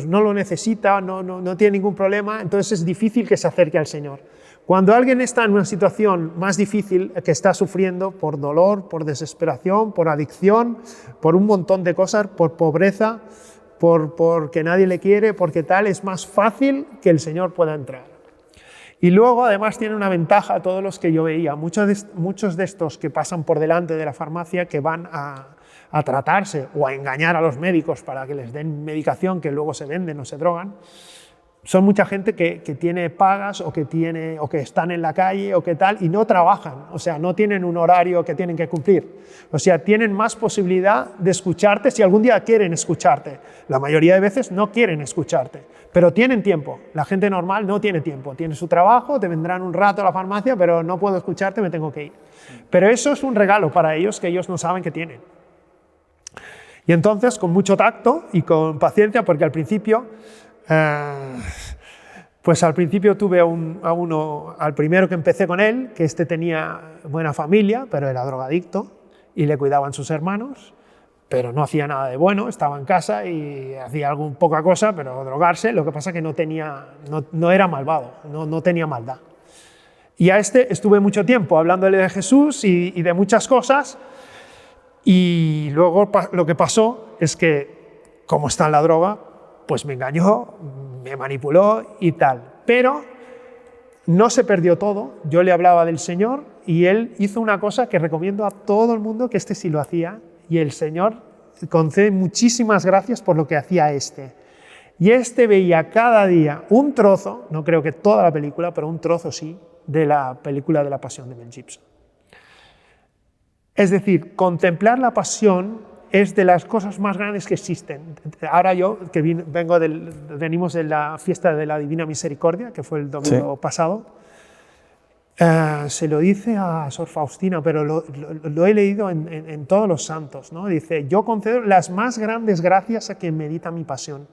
no lo necesita, no tiene ningún problema, entonces es difícil que se acerque al Señor. Cuando alguien está en una situación más difícil, que está sufriendo por dolor, por desesperación, por adicción, por un montón de cosas, por pobreza, porque nadie le quiere, porque tal, es más fácil que el Señor pueda entrar. Y luego además tiene una ventaja, todos los que yo veía, muchos de estos que pasan por delante de la farmacia, que van a tratarse o a engañar a los médicos para que les den medicación que luego se venden o se drogan, son mucha gente que tiene pagas o que están en la calle o que tal, y no trabajan, o sea, no tienen un horario que tienen que cumplir. O sea, tienen más posibilidad de escucharte si algún día quieren escucharte. La mayoría de veces no quieren escucharte, pero tienen tiempo. La gente normal no tiene tiempo, tiene su trabajo, te vendrán un rato a la farmacia, pero no puedo escucharte, me tengo que ir. Pero eso es un regalo para ellos que ellos no saben que tienen. Y entonces, con mucho tacto y con paciencia, porque al principio... pues al principio tuve al primero que empecé con él, que tenía buena familia, pero era drogadicto y le cuidaban sus hermanos, pero no hacía nada de bueno, estaba en casa y hacía poca cosa, pero drogarse, lo que pasa que no era malvado, no tenía maldad. Y a estuve mucho tiempo hablándole de Jesús y de muchas cosas, y luego lo que pasó es que, como está en la droga, pues me engañó, me manipuló y tal. Pero no se perdió todo. Yo le hablaba del Señor y él hizo una cosa que recomiendo a todo el mundo, que sí lo hacía, y el Señor concede muchísimas gracias por lo que hacía Y veía cada día un trozo, no creo que toda la película, pero un trozo sí, de la película de la Pasión de Mel Gibson. Es decir, contemplar la pasión es de las cosas más grandes que existen. Ahora yo, que venimos de la fiesta de la Divina Misericordia, que fue el domingo pasado, se lo dice a Sor Faustina, pero lo he leído en todos los santos, ¿no? Dice, yo concedo las más grandes gracias a quien medita mi pasión.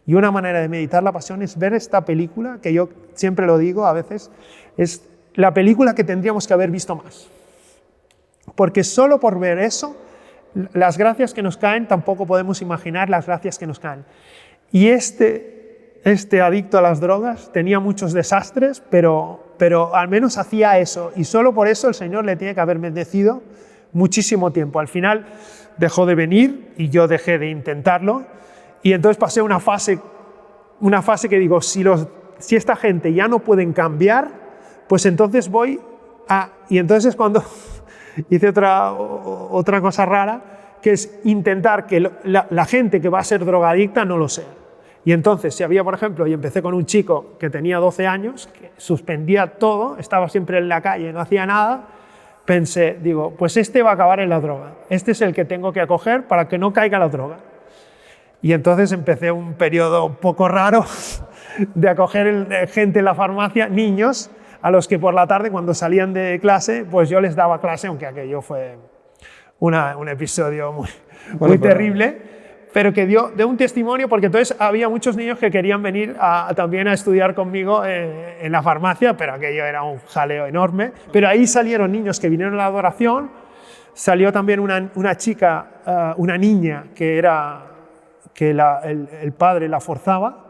Y una manera de meditar la pasión es ver esta película, que yo siempre lo digo a veces, es la película que tendríamos que haber visto más. porque solo por ver eso, las gracias que nos caen, tampoco podemos imaginar las gracias que nos caen. Y este adicto a las drogas tenía muchos desastres, pero al menos hacía eso, y solo por eso el Señor le tiene que haber bendecido muchísimo tiempo. Al final dejó de venir y yo dejé de intentarlo, y entonces pasé una fase que digo, si esta gente ya no pueden cambiar, pues entonces voy a... Y entonces es cuando hice otra cosa rara, que es intentar que la gente que va a ser drogadicta no lo sea. Y entonces, si había, por ejemplo, y empecé con un chico que tenía 12 años, que suspendía todo, estaba siempre en la calle, no hacía nada, pensé, digo, pues este va a acabar en la droga, este es el que tengo que acoger para que no caiga la droga. Y entonces empecé un periodo un poco raro de acoger gente en la farmacia, niños, a los que por la tarde, cuando salían de clase, pues yo les daba clase, aunque aquello fue un episodio muy terrible, pero que dio un testimonio, porque entonces había muchos niños que querían venir también a estudiar conmigo en la farmacia, pero aquello era un jaleo enorme. Pero ahí salieron niños que vinieron a la adoración, salió también una chica, una niña, que el padre la forzaba,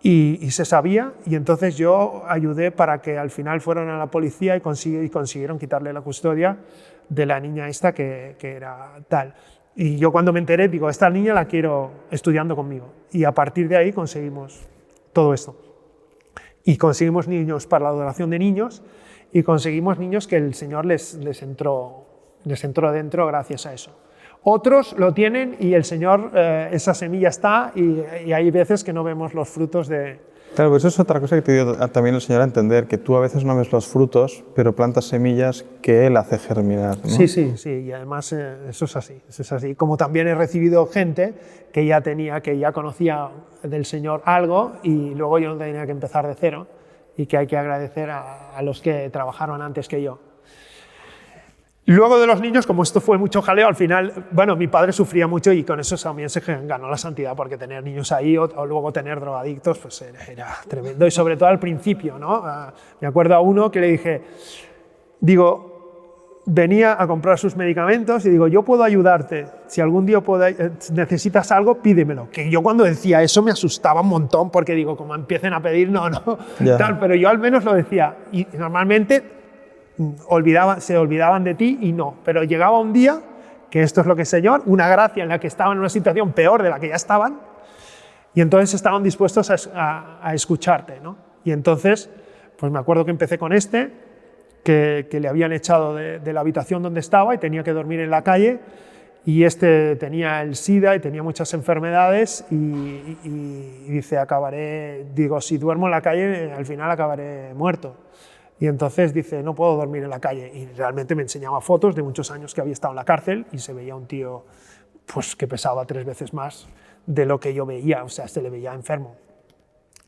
y se sabía, y entonces yo ayudé para que al final fueran a la policía y consiguieron quitarle la custodia de la niña esta que era tal. Y yo cuando me enteré, digo, esta niña la quiero estudiando conmigo. Y a partir de ahí conseguimos todo esto. Y conseguimos niños para la adoración de niños, y conseguimos niños que el Señor les entró dentro gracias a eso. Otros lo tienen y el Señor, esa semilla está, y hay veces que no vemos los frutos de... Claro, pues eso es otra cosa que te dio también el Señor a entender, que tú a veces no ves los frutos, pero plantas semillas que Él hace germinar, ¿no? Sí, y además eso es así. Como también he recibido gente que ya conocía del Señor algo, y luego yo no tenía que empezar de cero, y que hay que agradecer a los que trabajaron antes que yo. Luego de los niños, como esto fue mucho jaleo, al final, bueno, mi padre sufría mucho y con eso también se ganó la santidad, porque tener niños ahí o luego tener drogadictos, pues era tremendo. Y sobre todo al principio, ¿no? Me acuerdo a uno que le dije, venía a comprar sus medicamentos y digo, yo puedo ayudarte, si algún día necesitas algo, pídemelo. Que yo cuando decía eso me asustaba un montón, porque digo, como empiecen a pedir, no, tal, pero yo al menos lo decía. Y normalmente se olvidaban de ti y no, pero llegaba un día, que esto es lo que es Señor, una gracia en la que estaban en una situación peor de la que ya estaban, y entonces estaban dispuestos a escucharte, ¿no? Y entonces, pues me acuerdo que empecé con que le habían echado de la habitación donde estaba y tenía que dormir en la calle, y tenía el SIDA y tenía muchas enfermedades, y dice, si duermo en la calle, al final acabaré muerto. Y entonces dice, no puedo dormir en la calle. Y realmente me enseñaba fotos de muchos años que había estado en la cárcel, y se veía un tío pues, que pesaba 3 veces más de lo que yo veía, o sea, se le veía enfermo.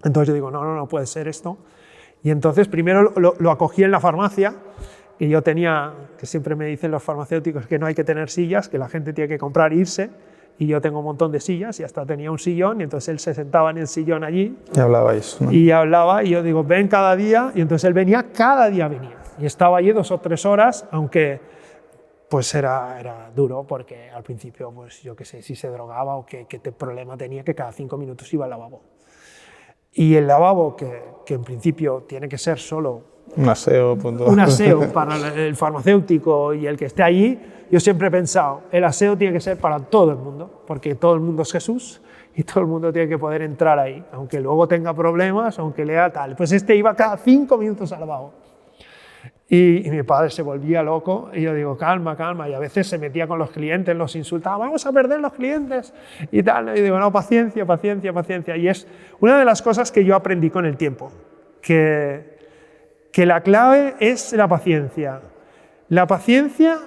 Entonces yo digo, no puede ser esto. Y entonces primero lo acogí en la farmacia, que yo tenía, que siempre me dicen los farmacéuticos que no hay que tener sillas, que la gente tiene que comprar e irse, y yo tengo un montón de sillas, y hasta tenía un sillón, y entonces él se sentaba en el sillón allí. Y hablabais, ¿no? Y hablaba, y yo digo, ven cada día, y entonces él cada día venía. Y estaba allí 2 o 3 horas, aunque pues era duro, porque al principio, pues yo qué sé, si se drogaba o qué problema tenía, que cada 5 minutos iba al lavabo. Y el lavabo, que en principio tiene que ser solo un aseo para el farmacéutico y el que esté allí, yo siempre he pensado, el aseo tiene que ser para todo el mundo, porque todo el mundo es Jesús y todo el mundo tiene que poder entrar ahí, aunque luego tenga problemas, aunque lea tal. Pues iba cada 5 minutos al lavabo. Y mi padre se volvía loco, y yo digo, calma, y a veces se metía con los clientes, los insultaba, vamos a perder los clientes, y tal. Y digo, no, paciencia. Y es una de las cosas que yo aprendí con el tiempo, que la clave es la paciencia. La paciencia,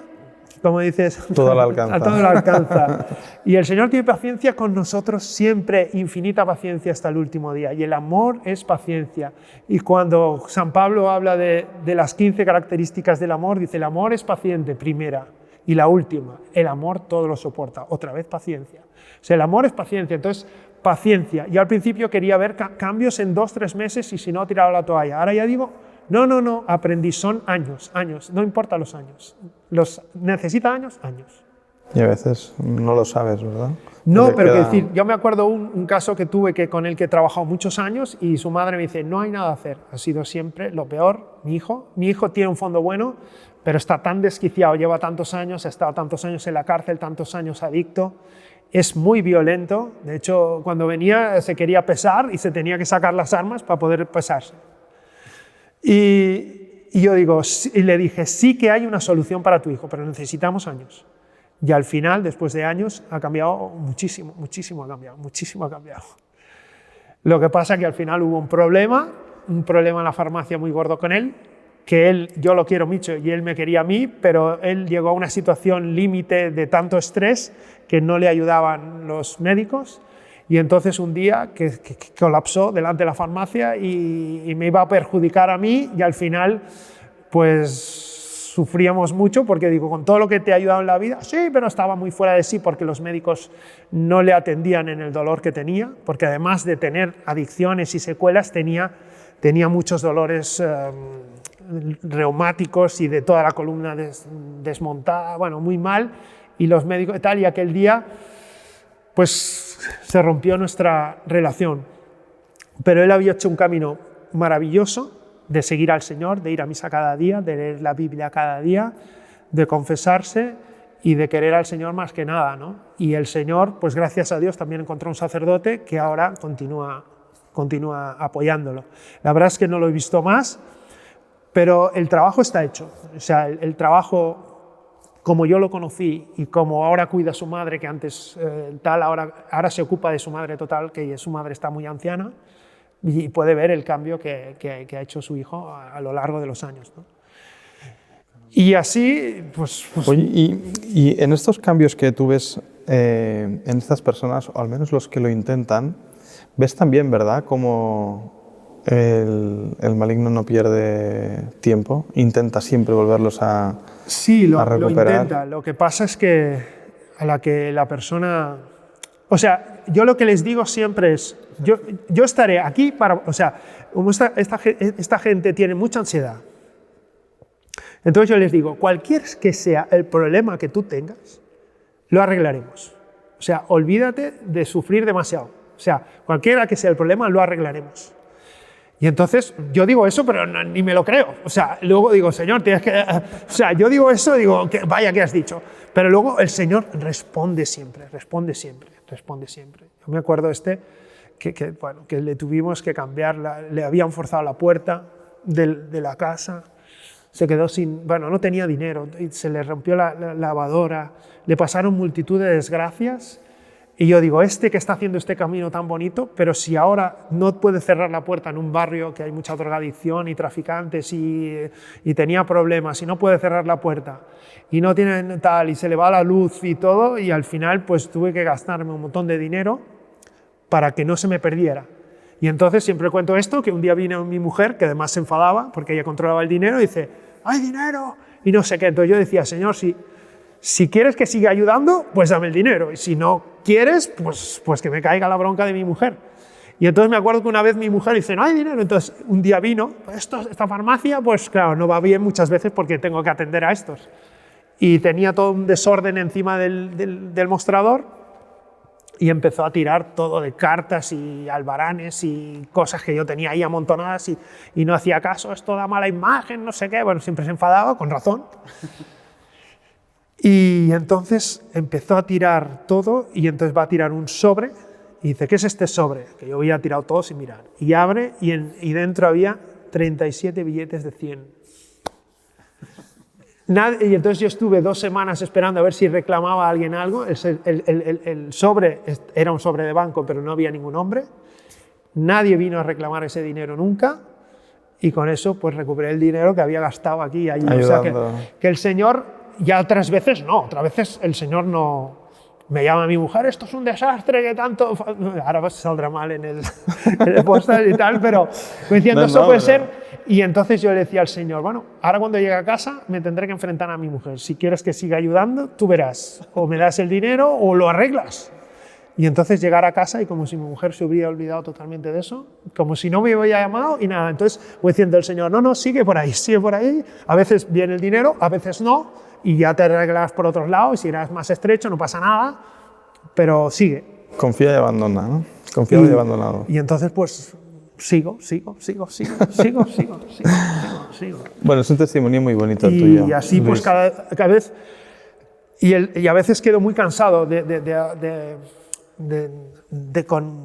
como dices, todo lo alcanza. A todo lo alcanza. Y el Señor tiene paciencia con nosotros siempre, infinita paciencia hasta el último día. Y el amor es paciencia. Y cuando San Pablo habla de las 15 características del amor, dice, el amor es paciente, primera. Y la última, el amor todo lo soporta. Otra vez paciencia. O sea, el amor es paciencia. Entonces, paciencia. Yo al principio quería ver cambios en 2 o 3 meses, y si no, tiraba la toalla. Ahora ya digo, No, aprendí, son años, no importa los años. ¿Necesita años? Años. Y a veces no lo sabes, ¿verdad? No, Te pero queda- es decir, yo me acuerdo un caso que tuve con el que he trabajado muchos años y su madre me dice, no hay nada a hacer, ha sido siempre lo peor, mi hijo tiene un fondo bueno, pero está tan desquiciado, lleva tantos años, ha estado tantos años en la cárcel, tantos años adicto, es muy violento, de hecho cuando venía se quería pesar y se tenía que sacar las armas para poder pesarse. Y yo le dije, sí que hay una solución para tu hijo, pero necesitamos años. Y al final, después de años, ha cambiado muchísimo, muchísimo ha cambiado. Lo que pasa es que al final hubo un problema en la farmacia muy gordo con él, que yo lo quiero mucho y él me quería a mí, pero él llegó a una situación límite de tanto estrés que no le ayudaban los médicos. Y entonces un día que colapsó delante de la farmacia y me iba a perjudicar a mí y al final pues sufríamos mucho porque digo, con todo lo que te ha ayudado en la vida, sí, pero estaba muy fuera de sí porque los médicos no le atendían en el dolor que tenía, porque además de tener adicciones y secuelas tenía muchos dolores reumáticos y de toda la columna desmontada, bueno, muy mal, y los médicos y tal, y aquel día pues se rompió nuestra relación. Pero él había hecho un camino maravilloso de seguir al Señor, de ir a misa cada día, de leer la Biblia cada día, de confesarse y de querer al Señor más que nada, ¿no? Y el Señor, pues gracias a Dios, también encontró un sacerdote que ahora continúa apoyándolo. La verdad es que no lo he visto más, pero el trabajo está hecho. O sea, el trabajo como yo lo conocí y como ahora cuida a su madre, que antes ahora se ocupa de su madre total, que su madre está muy anciana, y puede ver el cambio que ha hecho su hijo a lo largo de los años, ¿no? Y así, pues... Oye, y en estos cambios que tú ves en estas personas, o al menos los que lo intentan, ves también, ¿verdad?, como el maligno no pierde tiempo, intenta siempre volverlos a Sí, lo recuperar. intenta. Lo que pasa es que a la que la persona... O sea, yo lo que les digo siempre es, yo estaré aquí para... O sea, como esta gente tiene mucha ansiedad, entonces yo les digo, cualquier que sea el problema que tú tengas, lo arreglaremos. O sea, olvídate de sufrir demasiado. O sea, cualquiera que sea el problema, lo arreglaremos. Y entonces yo digo eso, pero ni me lo creo. O sea, luego digo, Señor, tienes que... O sea, yo digo eso, digo, vaya, ¿qué has dicho? Pero luego el Señor responde siempre. Yo me acuerdo que le tuvimos que cambiar, le habían forzado la puerta de la casa, se quedó sin... Bueno, no tenía dinero, se le rompió la lavadora, le pasaron multitud de desgracias. Y yo digo, que está haciendo este camino tan bonito, pero si ahora no puede cerrar la puerta en un barrio que hay mucha drogadicción y traficantes y tenía problemas y no puede cerrar la puerta y no tiene tal y se le va la luz y todo, y al final pues tuve que gastarme un montón de dinero para que no se me perdiera. Y entonces siempre cuento esto, que un día vino mi mujer, que además se enfadaba porque ella controlaba el dinero, y dice, ¡hay dinero! Y no sé qué. Entonces yo decía, Señor, si quieres que siga ayudando, pues dame el dinero. Y si no quieres, pues que me caiga la bronca de mi mujer. Y entonces me acuerdo que una vez mi mujer dice, no hay dinero. Entonces un día vino, esta farmacia, pues claro, no va bien muchas veces porque tengo que atender a estos. Y tenía todo un desorden encima del mostrador y empezó a tirar todo de cartas y albaranes y cosas que yo tenía ahí amontonadas y no hacía caso, esto da mala imagen, no sé qué. Bueno, siempre se enfadaba, con razón. Y entonces empezó a tirar todo y entonces va a tirar un sobre y dice, ¿qué es este sobre? Que yo había tirado todo sin mirar. Y abre y dentro había 37 billetes de 100. Y entonces yo estuve 2 semanas esperando a ver si reclamaba a alguien algo. El sobre era un sobre de banco, pero no había ningún nombre. Nadie vino a reclamar ese dinero nunca. Y con eso pues recuperé el dinero que había gastado aquí y allí. O sea, que el Señor... Ya otras veces el Señor no me llama a mi mujer, esto es un desastre, que tanto... Ahora saldrá mal en el postal y tal, pero me decían, eso puede ser. Y entonces yo le decía al Señor, bueno, ahora cuando llegue a casa me tendré que enfrentar a mi mujer. Si quieres que siga ayudando, tú verás, o me das el dinero o lo arreglas. Y entonces llegar a casa y como si mi mujer se hubiera olvidado totalmente de eso, como si no me hubiera llamado y nada. Entonces voy diciendo el Señor, no, sigue por ahí. A veces viene el dinero, a veces no, y ya te arreglas por otros lados, y si eres más estrecho no pasa nada, pero sigue. Confía y abandona, ¿no? Confiado y abandonado. Y entonces pues sigo. Bueno, es un testimonio muy bonito el Y tuyo. así pues Luis. cada vez, y a veces quedo muy cansado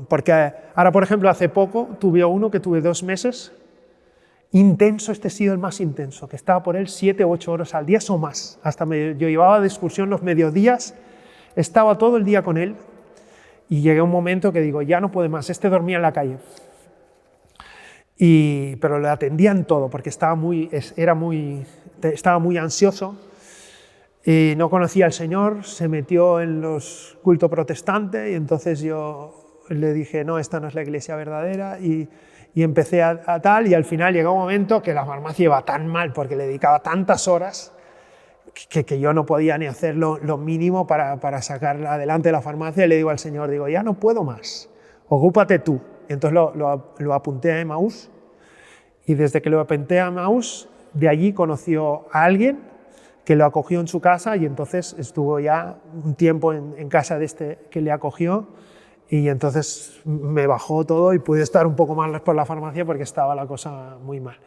porque ahora, por ejemplo, hace poco tuve uno que tuve 2 meses, intenso, este ha sido el más intenso, que estaba por él 7 u 8 horas al día o más. Yo llevaba de excursión los mediodías, estaba todo el día con él, y llegué a un momento que digo, ya no puede más, dormía en la calle. Pero le atendían todo, porque estaba muy ansioso, y no conocía al Señor, se metió en los cultos protestantes, y entonces yo le dije, no, esta no es la iglesia verdadera, y empecé a tal, y al final llegó un momento que la farmacia iba tan mal, porque le dedicaba tantas horas, que yo no podía ni hacer lo mínimo para sacarla adelante de la farmacia, y le digo al Señor, ya no puedo más, ocúpate tú. Y entonces lo apunté a Emaús, y desde que lo apunté a Emaús, de allí conoció a alguien que lo acogió en su casa, y entonces estuvo ya un tiempo en casa de que le acogió, y entonces me bajó todo y pude estar un poco más por la farmacia porque estaba la cosa muy mal.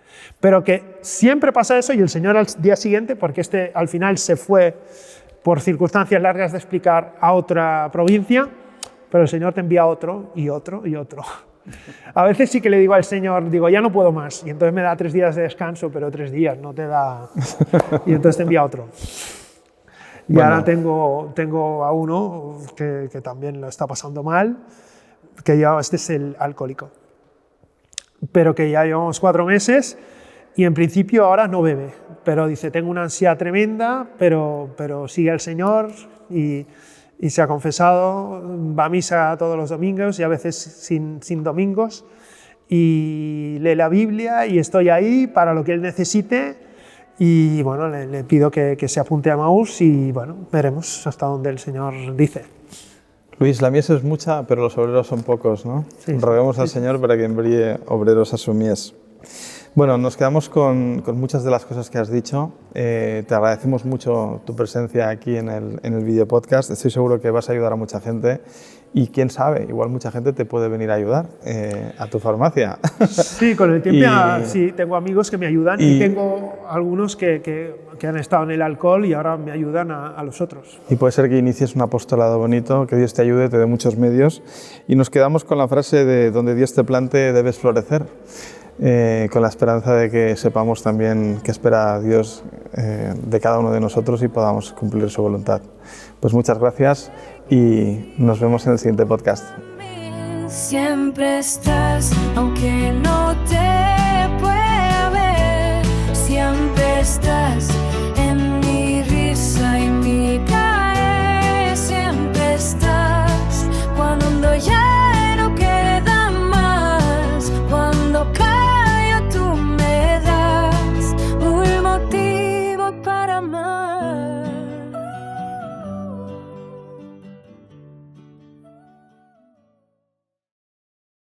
Pero que siempre pasa eso, y el Señor al día siguiente, porque al final se fue por circunstancias largas de explicar a otra provincia, pero el Señor te envía otro y otro y otro. A veces sí que le digo al Señor, ya no puedo más, y entonces me da 3 días de descanso, pero 3 días no te da, y entonces te envía otro. Y bueno, ahora tengo a uno que también lo está pasando mal, este es el alcohólico, pero que ya llevamos 4 meses, y en principio ahora no bebe, pero dice, tengo una ansiedad tremenda, pero sigue al Señor, y se ha confesado, va a misa todos los domingos y a veces sin domingos, y lee la Biblia, y estoy ahí para lo que él necesite, y bueno, le pido que se apunte a Emaús, y bueno, veremos hasta dónde el Señor dice. Luis, la mies es mucha, pero los obreros son pocos, ¿no? Sí, Roguemos al Señor para que envíe obreros a su mies. Bueno, nos quedamos con muchas de las cosas que has dicho. Te agradecemos mucho tu presencia aquí en el video podcast. Estoy seguro que vas a ayudar a mucha gente, y quién sabe, igual mucha gente te puede venir a ayudar a tu farmacia. Sí, con el tiempo sí, tengo amigos que me ayudan, y tengo algunos que han estado en el alcohol y ahora me ayudan a los otros. Y puede ser que inicies un apostolado bonito, que Dios te ayude, te dé muchos medios. Y nos quedamos con la frase de donde Dios te plante debes florecer. Con la esperanza de que sepamos también qué espera Dios de cada uno de nosotros y podamos cumplir su voluntad. Pues muchas gracias y nos vemos en el siguiente podcast. Siempre estás, aunque no